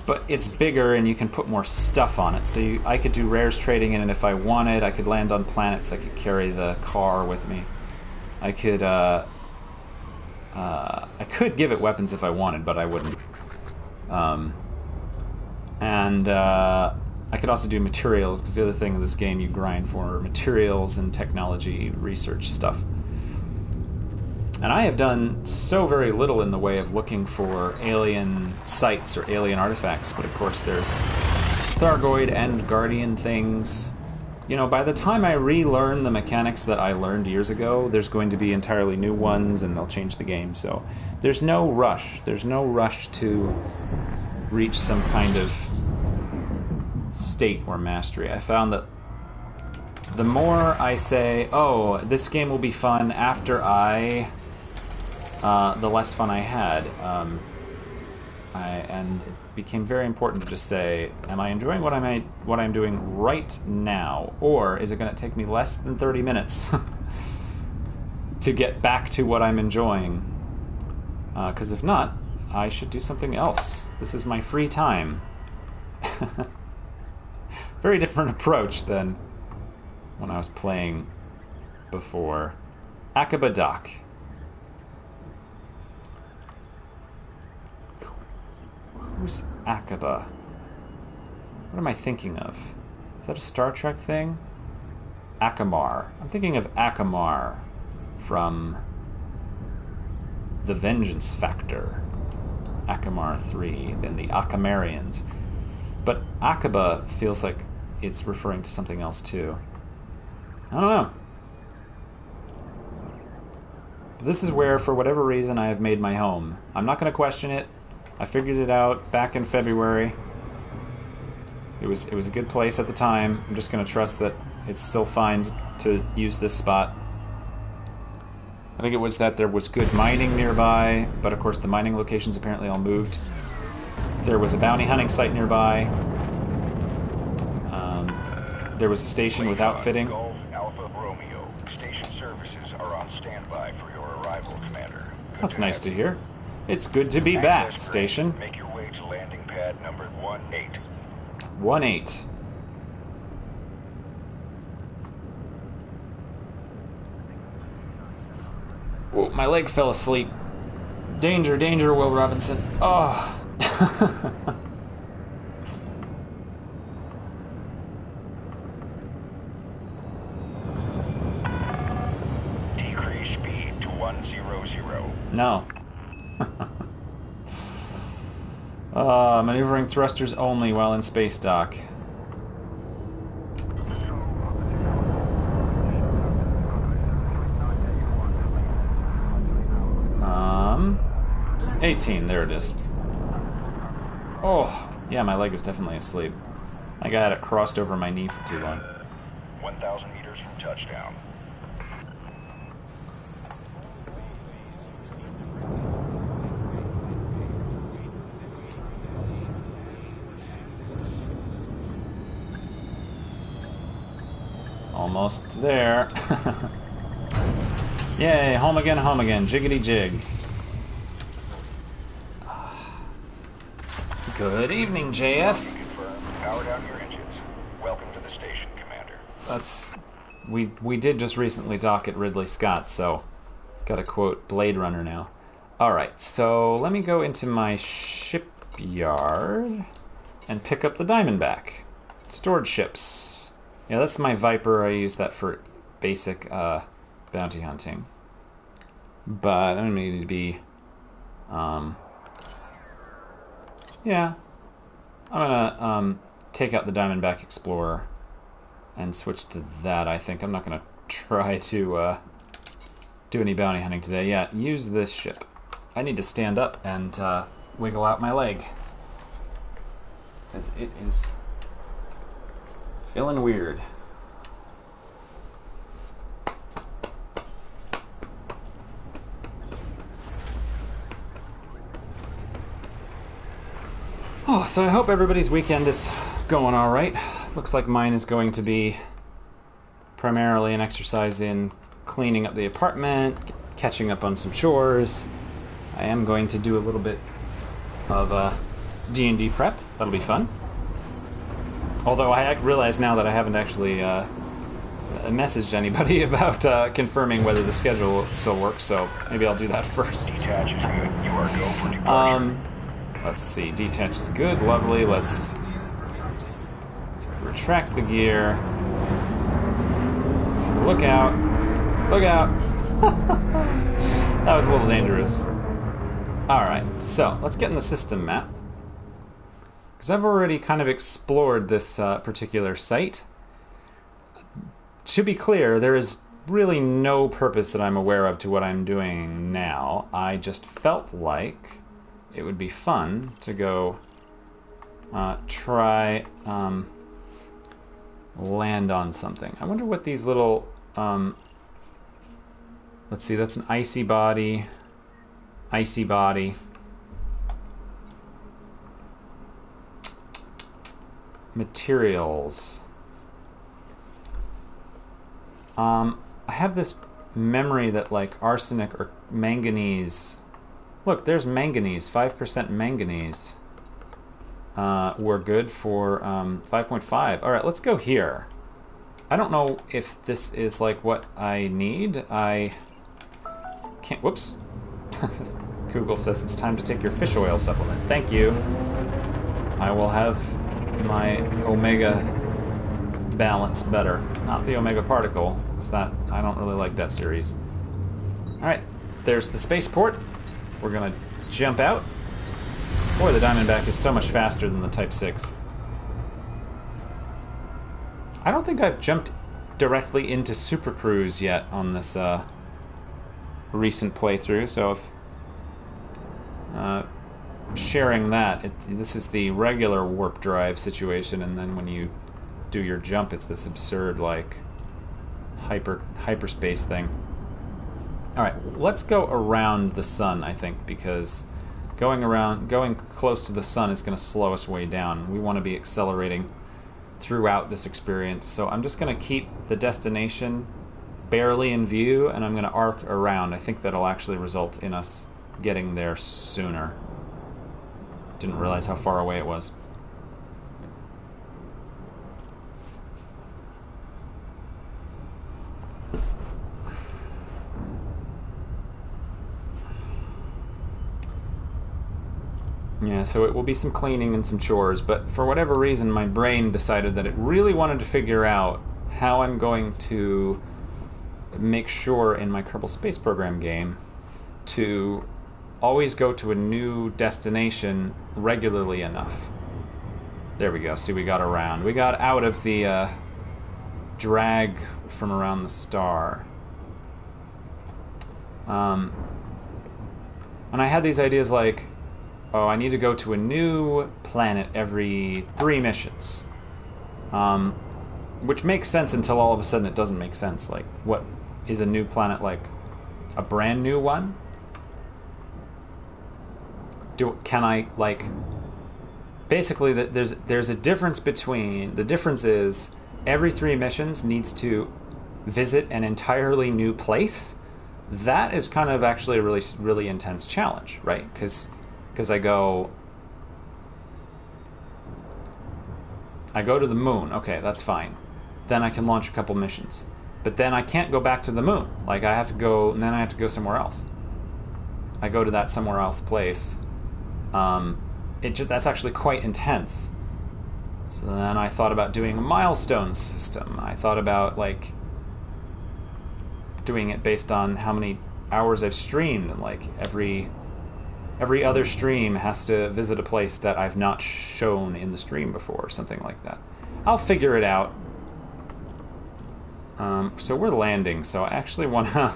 but it's bigger and you can put more stuff on it. So I could do rares trading in it if I wanted. I could land on planets. I could carry the car with me. I could give it weapons if I wanted, but I wouldn't. I could also do materials, because the other thing in this game you grind for materials and technology research stuff. And I have done so very little in the way of looking for alien sites or alien artifacts, but of course there's Thargoid and Guardian things. You know, by the time I relearn the mechanics that I learned years ago, there's going to be entirely new ones, and they'll change the game. So there's no rush. There's no rush to reach some kind of state or mastery. I found that the more I say, oh, this game will be fun after the less fun I had. And it became very important to just say, am I enjoying what I'm doing right now, or is it going to take me less than 30 minutes to get back to what I'm enjoying? Because if not, I should do something else. This is my free time. Very different approach than when I was playing before. Aqaba Dock. Who's Aqaba? What am I thinking of? Is that a Star Trek thing? Akamar. I'm thinking of Akamar from The Vengeance Factor. Akamar 3, then the Akamarians. But Aqaba feels like it's referring to something else too. I don't know. this is where, for whatever reason, I have made my home. I'm not going to question it. I figured it out back in February. It was a good place at the time. I'm just going to trust that it's still fine to use this spot. I think it was that there was good mining nearby, but of course the mining locations apparently all moved. There was a bounty hunting site nearby. There was a station with outfitting. Golf Alpha Romeo. Station services are on standby for your arrival, Commander. Good That's to nice have to you. hear. It's good to be back, Access station. grid. Make your way to landing pad number 18. 1-8. Whoa, my leg fell asleep. Danger, danger, Will Robinson. Oh. Decrease speed to 100. No. Maneuvering thrusters only while in space dock. 18, there it is. Oh, yeah, my leg is definitely asleep. I think I had it crossed over my knee for too long. 1,000 meters from touchdown. Almost there. Yay, home again, jiggity jig. Good evening, JF. Confirmed. Power down your engines. Welcome to the station, Commander. We did just recently dock at Ridley Scott, so gotta quote Blade Runner now. Alright, so let me go into my shipyard and pick up the Diamondback. Stored ships. Yeah, that's my Viper. I use that for basic bounty hunting. But I'm gonna need to be yeah. I'm gonna take out the Diamondback Explorer and switch to that, I think. I'm not gonna try to do any bounty hunting today. Yeah, use this ship. I need to stand up and wiggle out my leg, because it is feeling weird. Oh, so I hope everybody's weekend is going all right. Looks like mine is going to be primarily an exercise in cleaning up the apartment, catching up on some chores. I am going to do a little bit of D&D prep. That'll be fun. Although I realize now that I haven't actually messaged anybody about confirming whether the schedule still works, so maybe I'll do that first. Detach is good. You are go for departure. Let's see. Detach is good. Lovely. Let's retract the gear. Look out. Look out. That was a little dangerous. Alright, so let's get in the system map. Because I've already kind of explored this particular site. To be clear, there is really no purpose that I'm aware of to what I'm doing now. I just felt like it would be fun to go try land on something. I wonder what these little let's see, that's an icy body. Icy body. Materials. I have this memory that like arsenic or manganese. Look, there's manganese. 5% manganese. We're good for 5.5. All right, let's go here. I don't know if this is like what I need. I can't. Whoops. Google says it's time to take your fish oil supplement. Thank you. I will have my omega balance better. Not the omega particle. It's that I don't really like that series. Alright, there's the spaceport. We're gonna jump out. Boy, the Diamondback is so much faster than the Type 6. I don't think I've jumped directly into Super Cruise yet on this recent playthrough, so if sharing that, this is the regular warp drive situation, and then when you do your jump, it's this absurd, like, hyperspace thing. Alright, let's go around the sun, I think, because going close to the sun is going to slow us way down. We want to be accelerating throughout this experience, so I'm just going to keep the destination barely in view, and I'm going to arc around. I think that'll actually result in us getting there sooner. Didn't realize how far away it was. Yeah, so it will be some cleaning and some chores, but for whatever reason my brain decided that it really wanted to figure out how I'm going to make sure in my Kerbal Space Program game to always go to a new destination regularly enough. There we go. See, we got around. We got out of the drag from around the star. And I had these ideas like, oh, I need to go to a new planet every 3 missions. Which makes sense until all of a sudden it doesn't make sense. Like, what is a new planet, like a brand new one? Can I, like... Basically, there's a difference between... The difference is every 3 missions needs to visit an entirely new place. That is kind of actually a really, really intense challenge, right? Because I go to the moon. Okay, that's fine. Then I can launch a couple missions. But then I can't go back to the moon. Like, I have to go... And then I have to go somewhere else. I go to that somewhere else place. That's actually quite intense. So then I thought about doing a milestone system. I thought about, like, doing it based on how many hours I've streamed, and, like, every other stream has to visit a place that I've not shown in the stream before, or something like that. I'll figure it out. So we're landing, so I actually wanna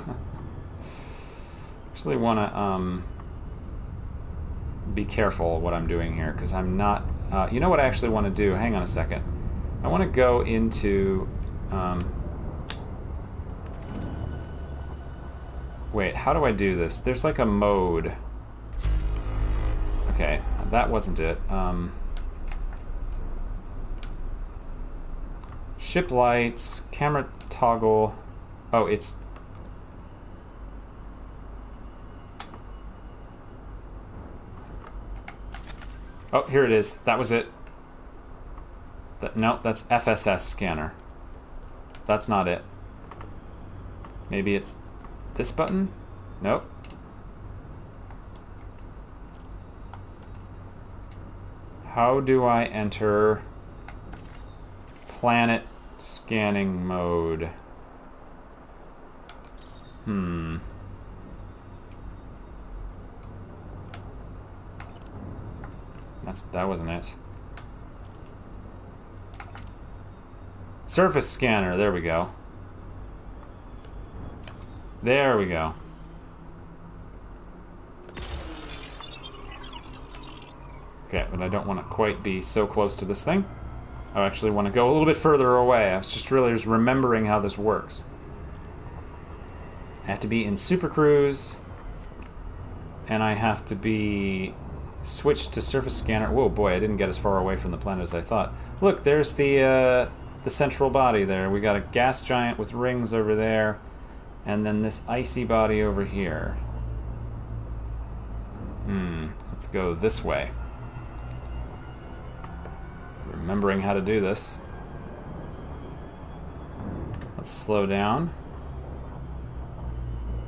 be careful what I'm doing here, because I'm not... you know what I actually want to do? Hang on a second. I want to go into... wait, how do I do this? There's like a mode. Okay, that wasn't it. Ship lights, camera toggle... Oh, it's... Oh, here it is. That was it. No, that's FSS scanner. That's not it. Maybe it's this button? Nope. How do I enter planet scanning mode? That wasn't it. Surface scanner, there we go. There we go. Okay, but I don't want to quite be so close to this thing. I actually want to go a little bit further away. I was just really just remembering how this works. I have to be in Super Cruise, and I have to be switched to surface scanner. Whoa, boy, I didn't get as far away from the planet as I thought. Look, there's the central body there. We got a gas giant with rings over there, and then this icy body over here. Let's go this way. Remembering how to do this. Let's slow down.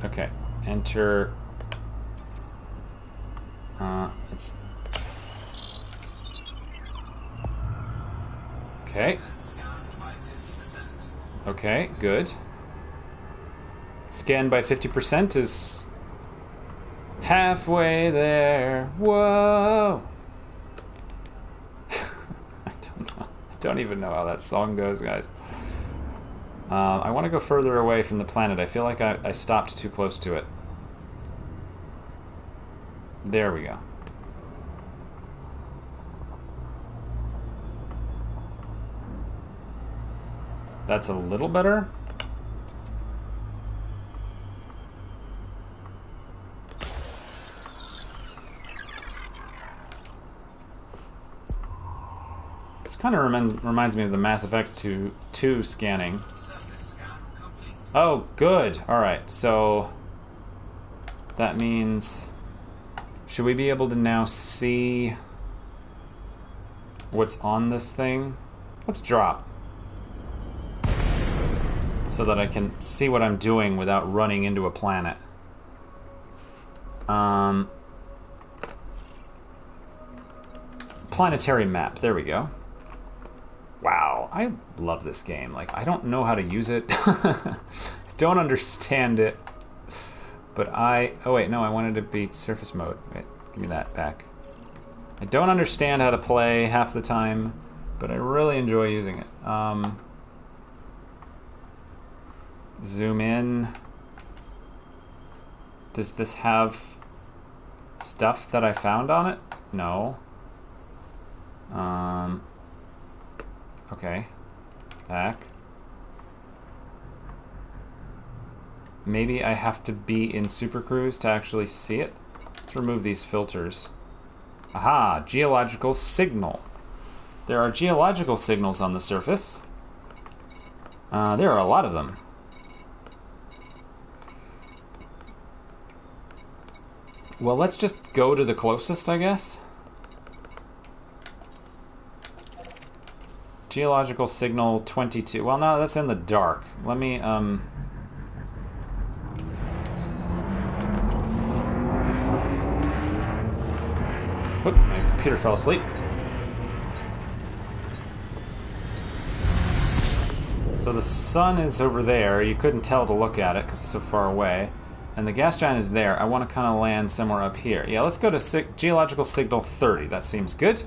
Okay, enter. Let's. Okay. Okay, good. Scan by 50% is halfway there. Whoa! I don't even know how that song goes, guys. I want to go further away from the planet. I feel like I stopped too close to it. There we go. That's a little better. This kind of reminds me of the Mass Effect 2 scanning. Oh, good. Alright, so that means... Should we be able to now see what's on this thing? Let's drop. So that I can see what I'm doing without running into a planet. Planetary map, there we go. Wow, I love this game. Like, I don't know how to use it. Don't understand it. But oh wait, no, I wanted to be surface mode. Wait, give me that back. I don't understand how to play half the time, but I really enjoy using it. Zoom in. Does this have stuff that I found on it? No. Okay. Back. Maybe I have to be in Super Cruise to actually see it. Let's remove these filters. Aha! Geological signal. There are geological signals on the surface. There are a lot of them. Well, let's just go to the closest, I guess. Geological signal 22. Well, no, that's in the dark. Let me, Whoop, my computer fell asleep. So the sun is over there. You couldn't tell to look at it because it's so far away. And the gas giant is there. I want to kind of land somewhere up here. Yeah, let's go to geological signal 30. That seems good.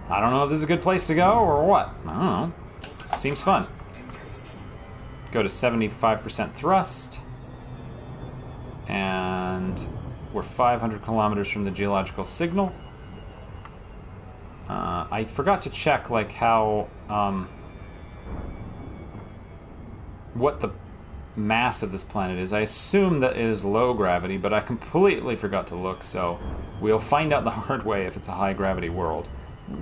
I don't know if this is a good place to go or what. I don't know. Seems fun. Go to 75% thrust. And we're 500 kilometers from the geological signal. I forgot to check, like, how... what the mass of this planet is. I assume that it is low gravity, but I completely forgot to look, so we'll find out the hard way if it's a high gravity world.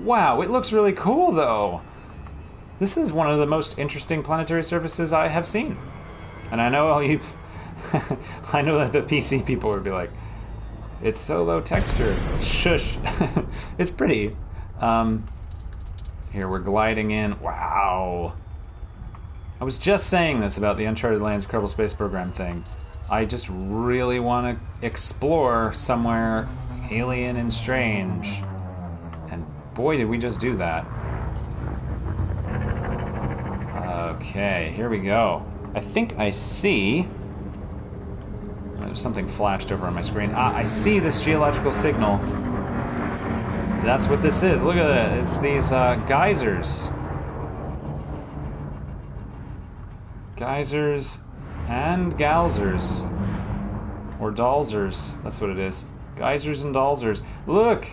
Wow, it looks really cool though! This is one of the most interesting planetary surfaces I have seen. And I know all you... I know that the PC people would be like, it's so low texture. Shush. It's pretty. Here, we're gliding in. Wow. I was just saying this about the Uncharted Lands Kerbal Space Program thing. I just really want to explore somewhere alien and strange. And boy, did we just do that. Okay, here we go. I think I see... There's something flashed over on my screen. Ah, I see this geological signal. That's what this is. Look at that. It's these geysers. Geysers and galzers. Or dalzers. That's what it is. Geysers and dalzers. Look!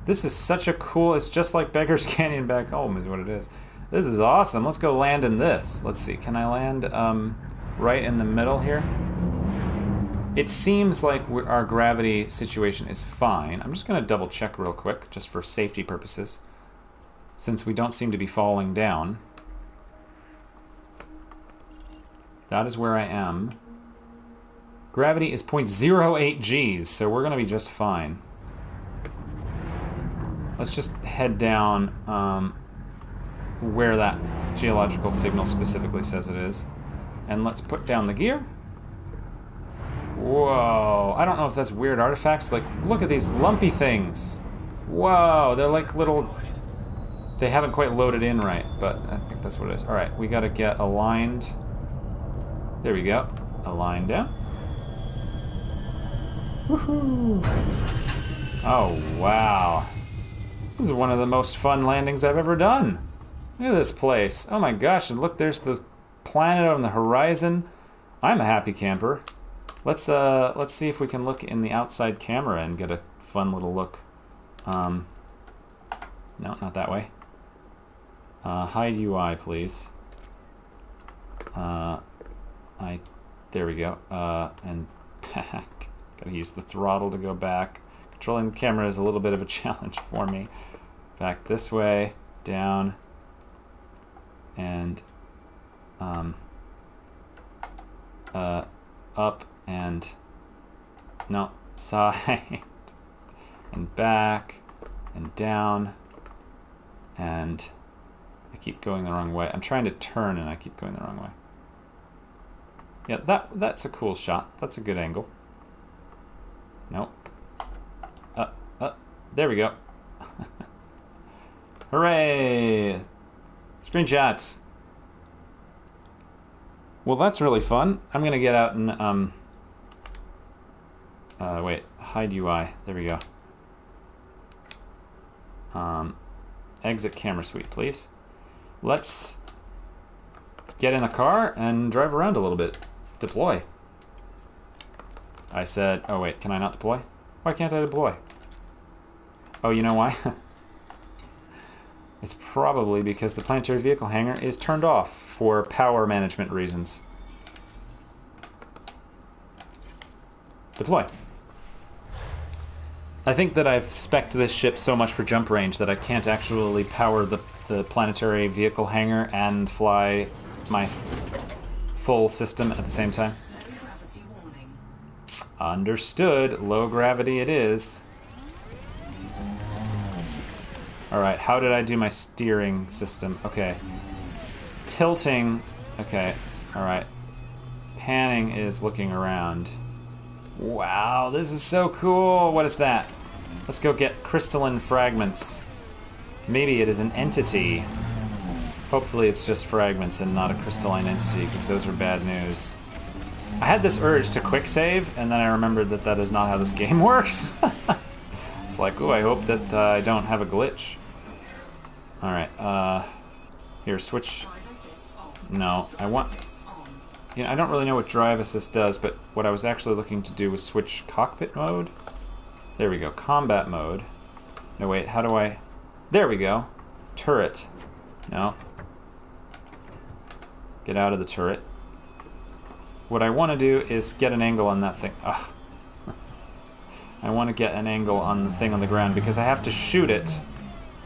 This is such a cool... It's just like Beggar's Canyon back home is what it is. This is awesome. Let's go land in this. Let's see. Can I land right in the middle here? It seems like our gravity situation is fine. I'm just going to double check real quick, just for safety purposes, since we don't seem to be falling down. That is where I am. Gravity is 0.08 Gs, so we're going to be just fine. Let's just head down where that geological signal specifically says it is. And let's put down the gear. Whoa, I don't know if that's weird artifacts. Like, look at these lumpy things. Whoa, they're like little... They haven't quite loaded in right, but I think that's what it is. Alright, we gotta get aligned. There we go. Aligned down. Woohoo! Oh, wow. This is one of the most fun landings I've ever done. Look at this place. Oh my gosh, and look, there's the planet on the horizon. I'm a happy camper. Let's see if we can look in the outside camera and get a fun little look. No, not that way. Hide UI, please. There we go. And back. Gotta use the throttle to go back. Controlling the camera is a little bit of a challenge for me. Back this way, down, and up and no, side and back and down, and I keep going the wrong way. I'm trying to turn and I keep going the wrong way. Yeah, that's a cool shot. That's a good angle. Nope. There we go. Hooray! Screenshots. Well, that's really fun. I'm gonna get out and wait, hide UI. There we go. Exit camera suite, please. Let's get in the car and drive around a little bit. Deploy. I said, oh wait, can I not deploy? Why can't I deploy? Oh, you know why? It's probably because the planetary vehicle hangar is turned off for power management reasons. Deploy. I think that I've spec'd this ship so much for jump range that I can't actually power the planetary vehicle hangar and fly my full system at the same time. Understood. Low gravity it is. Alright, how did I do my steering system? Okay. Tilting. Okay, alright. Panning is looking around. Wow, this is so cool! What is that? Let's go get crystalline fragments. Maybe it is an entity. Hopefully it's just fragments and not a crystalline entity, because those are bad news. I had this urge to quick save, and then I remembered that that is not how this game works. It's like, ooh, I hope that I don't have a glitch. Alright, here, switch. No, I want... You know, I don't really know what drive assist does, but what I was actually looking to do was switch cockpit mode. There we go, combat mode. No, wait, how do I... There we go. Turret. No. Get out of the turret. What I want to do is get an angle on that thing. Ugh. I want to get an angle on the thing on the ground because I have to shoot it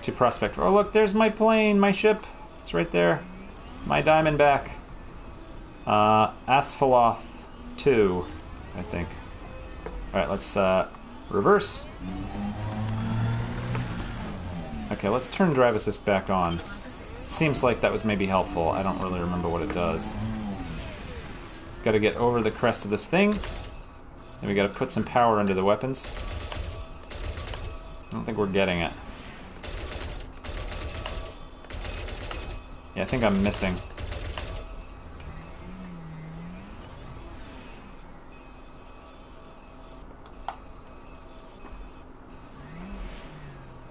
to prospect. Oh, look, there's my plane, my ship. It's right there. My Diamondback. Asphalloth 2, I think. Alright, let's reverse. Okay, let's turn drive assist back on. Seems like that was maybe helpful. I don't really remember what it does. Gotta get over the crest of this thing. And we gotta put some power into the weapons. I don't think we're getting it. Yeah, I think I'm missing.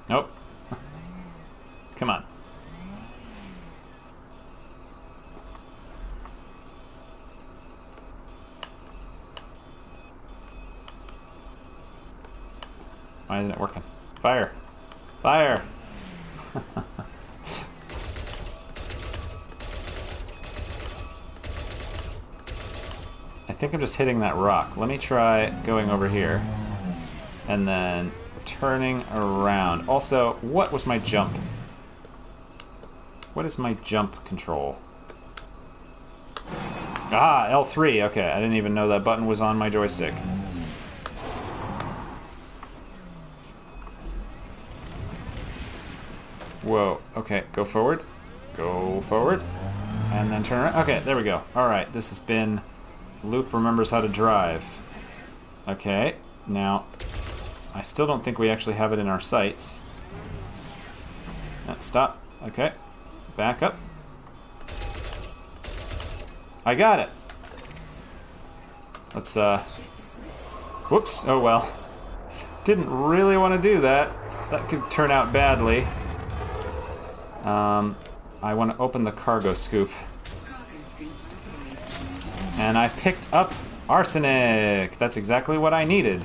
Nope. Come on. Why isn't it working? Fire! Fire! I think I'm just hitting that rock. Let me try going over here. And then turning around. Also, what was my jump? What is my jump control? Ah, L3. Okay, I didn't even know that button was on my joystick. Whoa, okay, go forward. Go forward. And then turn around. Okay, there we go. Alright, this has been... Luke remembers how to drive. Okay, now... I still don't think we actually have it in our sights. Stop. Okay. Back up. I got it! Let's, whoops. Oh well. Didn't really want to do that. That could turn out badly. I want to open the cargo scoop. And I picked up Arsenic! That's exactly what I needed.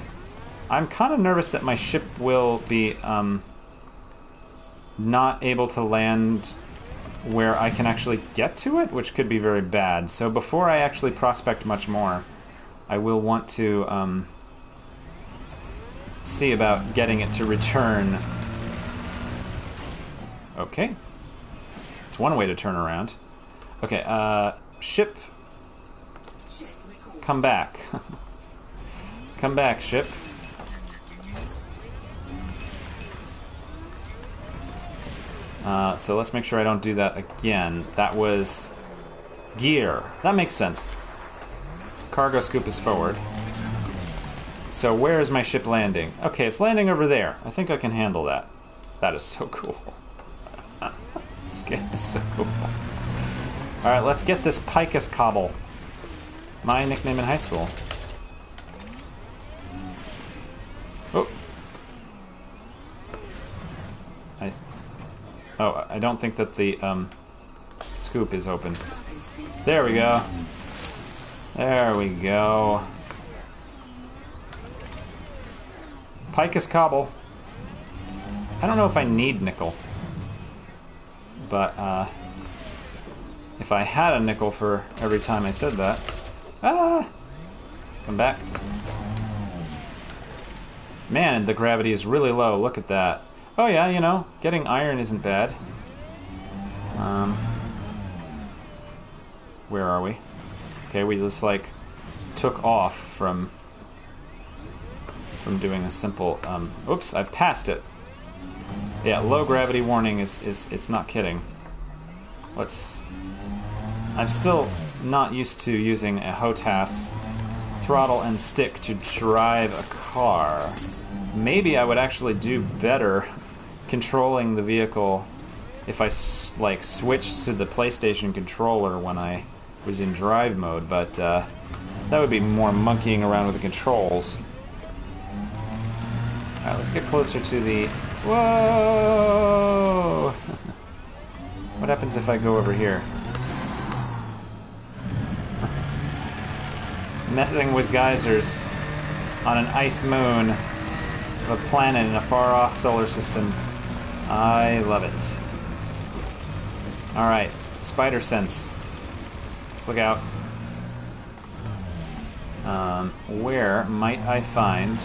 I'm kind of nervous that my ship will be, not able to land where I can actually get to it, which could be very bad. So before I actually prospect much more, I will want to, see about getting it to return. Okay. It's one way to turn around. Okay, ship. Come back. Come back, ship. So let's make sure I don't do that again. That was gear. That makes sense. Cargo scoop is forward. So where is my ship landing? Okay, it's landing over there. I think I can handle that. That is so cool. This game is so cool. Alright, let's get this Picus Cobble. My nickname in high school. Oh. I don't think that the scoop is open. There we go. There we go. Picus Cobble. I don't know if I need nickel. But, if I had a nickel for every time I said that... Ah! Come back. Man, the gravity is really low. Look at that. Oh yeah, you know, getting iron isn't bad. Where are we? Okay, we just, like, took off from doing a simple, oops, I've passed it. Yeah, low gravity warning is it's not kidding. I'm still not used to using a HOTAS throttle and stick to drive a car. Maybe I would actually do better controlling the vehicle if I, like, switched to the PlayStation controller when I was in drive mode, but that would be more monkeying around with the controls. Alright, let's get closer to the... Whoa! What happens if I go over here? Messing with geysers on an ice moon of a planet in a far-off solar system. I love it. Alright, spider sense. Look out. Where might I find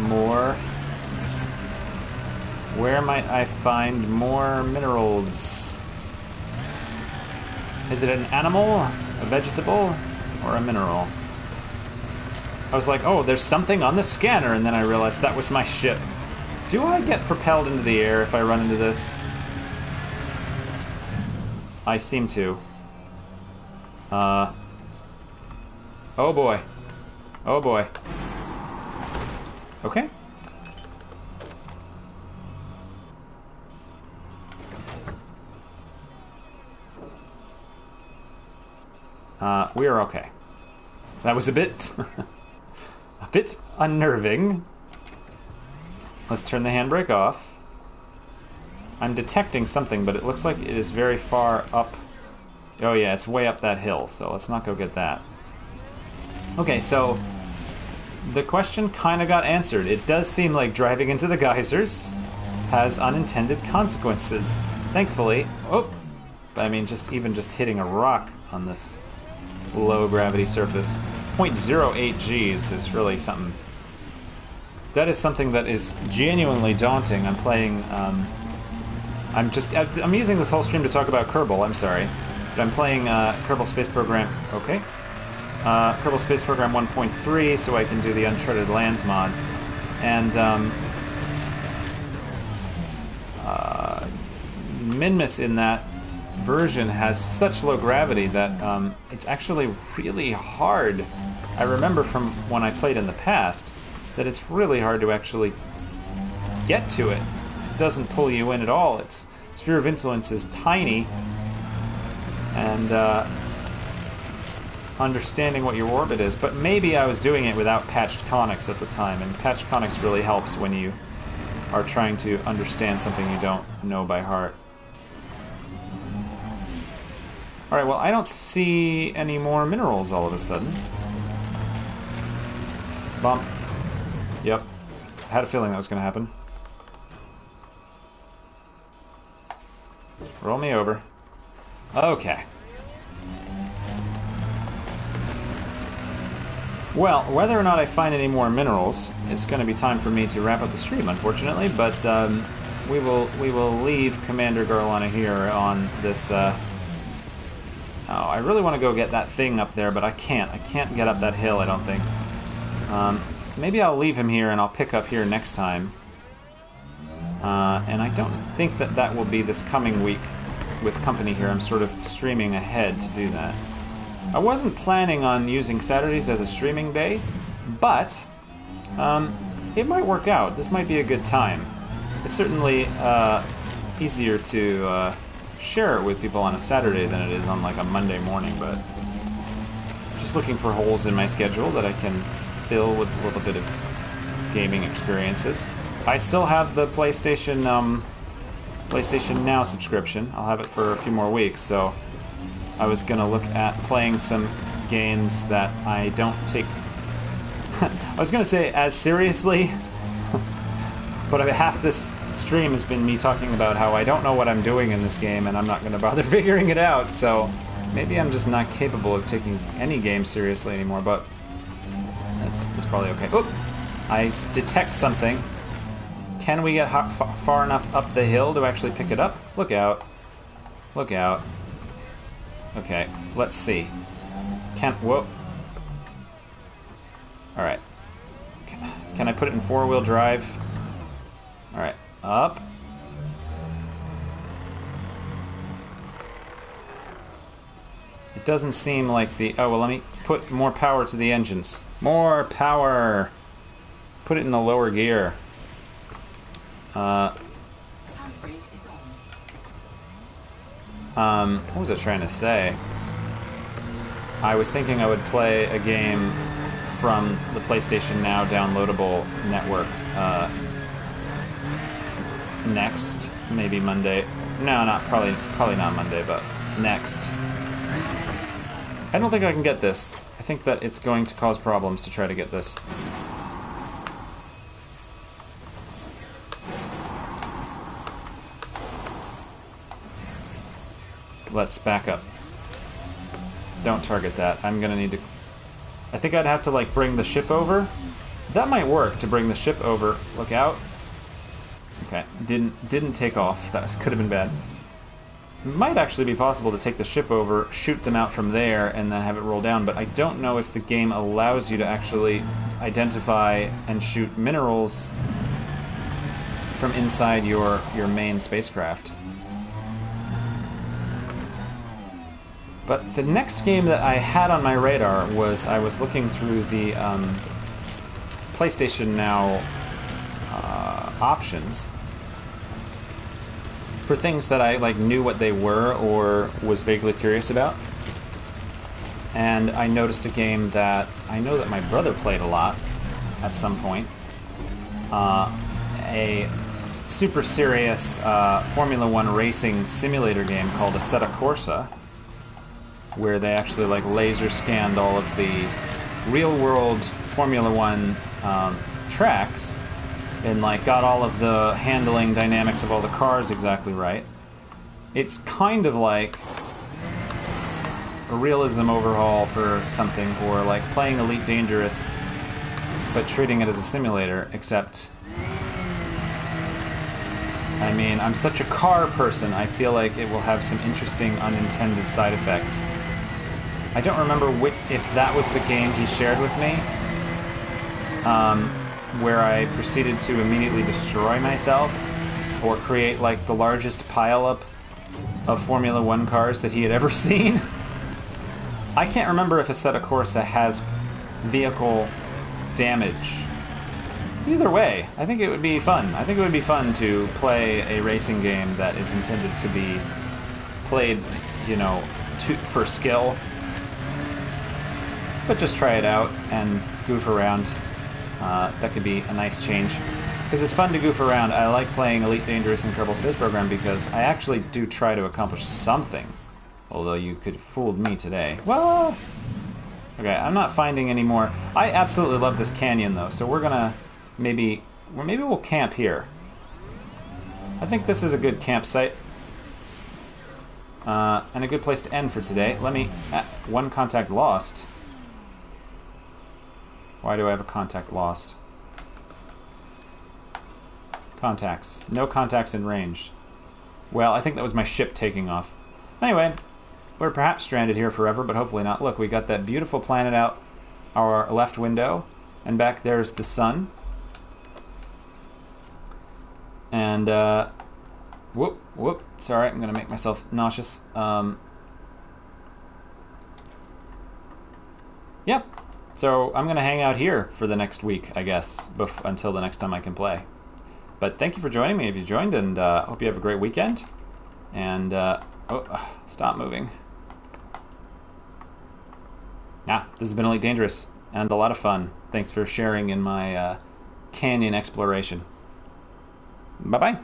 more... Where might I find more minerals? Is it an animal, a vegetable, or a mineral? I was like, oh, there's something on the scanner, and then I realized that was my ship. Do I get propelled into the air if I run into this? I seem to. Oh boy. Oh boy. Okay. We are okay. That was a bit... a bit unnerving. Let's turn the handbrake off. I'm detecting something, but it looks like it is very far up. Oh yeah, it's way up that hill, so let's not go get that. Okay, so the question kind of got answered. It does seem like driving into the geysers has unintended consequences. Thankfully. Oh! I mean, even just hitting a rock on this low gravity surface. 0.08 Gs is really something. That is something that is genuinely daunting. I'm playing, I'm using this whole stream to talk about Kerbal, I'm sorry. But I'm playing Kerbal Space Program, okay. Kerbal Space Program 1.3, so I can do the Uncharted Lands mod. And, Minmus in that version has such low gravity that it's actually really hard. I remember from when I played in the past that it's really hard to actually get to it. It doesn't pull you in at all. Its sphere of influence is tiny, and understanding what your orbit is. But maybe I was doing it without patched conics at the time, and patched conics really helps when you are trying to understand something you don't know by heart. Alright, well, I don't see any more minerals all of a sudden. Bump. Yep. I had a feeling that was going to happen. Roll me over. Okay. Well, whether or not I find any more minerals, it's going to be time for me to wrap up the stream, unfortunately, but we will leave Commander Garlana here on this... Oh, I really want to go get that thing up there, but I can't. I can't get up that hill, I don't think. Maybe I'll leave him here and I'll pick up here next time. And I don't think that that will be this coming week with company here. I'm sort of streaming ahead to do that. I wasn't planning on using Saturdays as a streaming day, but it might work out. This might be a good time. It's certainly easier to share it with people on a Saturday than it is on like a Monday morning, but just looking for holes in my schedule that I can fill with a little bit of gaming experiences. I still have the PlayStation Now subscription. I'll have it for a few more weeks, so I was going to look at playing some games that I don't take... I was going to say as seriously, but half this stream has been me talking about how I don't know what I'm doing in this game and I'm not going to bother figuring it out, so maybe I'm just not capable of taking any game seriously anymore, but that's probably okay. Oh! I detect something. Can we get far enough up the hill to actually pick it up? Look out. Look out. Okay, let's see. Whoa. Alright. Can I put it in four-wheel drive? Alright, up. It doesn't seem like the... Oh, well, let me put more power to the engines. More power! Put it in the lower gear. What was I trying to say? I was thinking I would play a game from the PlayStation Now downloadable network next, maybe Monday. No, probably not Monday, but next. I don't think I can get this. I think that it's going to cause problems to try to get this. Let's back up. Don't target that. I'm gonna need to... I think I'd have to, like, bring the ship over. That might work, to bring the ship over. Look out. Okay, didn't take off. That could have been bad. It might actually be possible to take the ship over, shoot them out from there, and then have it roll down, but I don't know if the game allows you to actually identify and shoot minerals from inside your main spacecraft. But the next game that I had on my radar was, I was looking through the PlayStation Now options for things that I knew what they were or was vaguely curious about. And I noticed a game that I know that my brother played a lot at some point. A super serious Formula 1 racing simulator game called Assetto Corsa, where they actually laser scanned all of the real-world Formula 1 tracks and got all of the handling dynamics of all the cars exactly right. It's kind of like a realism overhaul for something, or like playing Elite Dangerous but treating it as a simulator, except... I mean, I'm such a car person, I feel like it will have some interesting unintended side effects. I don't remember if that was the game he shared with me, where I proceeded to immediately destroy myself, or create the largest pileup of Formula 1 cars that he had ever seen. I can't remember if Assetto Corsa has vehicle damage. Either way, I think it would be fun. I think it would be fun to play a racing game that is intended to be played, for skill. But just try it out and goof around. That could be a nice change. Because it's fun to goof around. I like playing Elite Dangerous and Kerbal Space Program because I actually do try to accomplish something. Although you could have fooled me today. Whoa! Okay, I'm not finding any more. I absolutely love this canyon, though, so we're gonna maybe we'll camp here. I think this is a good campsite. And a good place to end for today. Let me... one contact lost. Why do I have a contact lost? Contacts. No contacts in range. Well, I think that was my ship taking off. Anyway, we're perhaps stranded here forever, but hopefully not. Look, we got that beautiful planet out our left window, and back there's the sun. And, whoop, sorry, I'm gonna make myself nauseous. Yep, so I'm gonna hang out here for the next week, I guess, until the next time I can play. But thank you for joining me if you joined, and hope you have a great weekend. And, stop moving. This has been Elite Dangerous, and a lot of fun. Thanks for sharing in my canyon exploration. Bye-bye.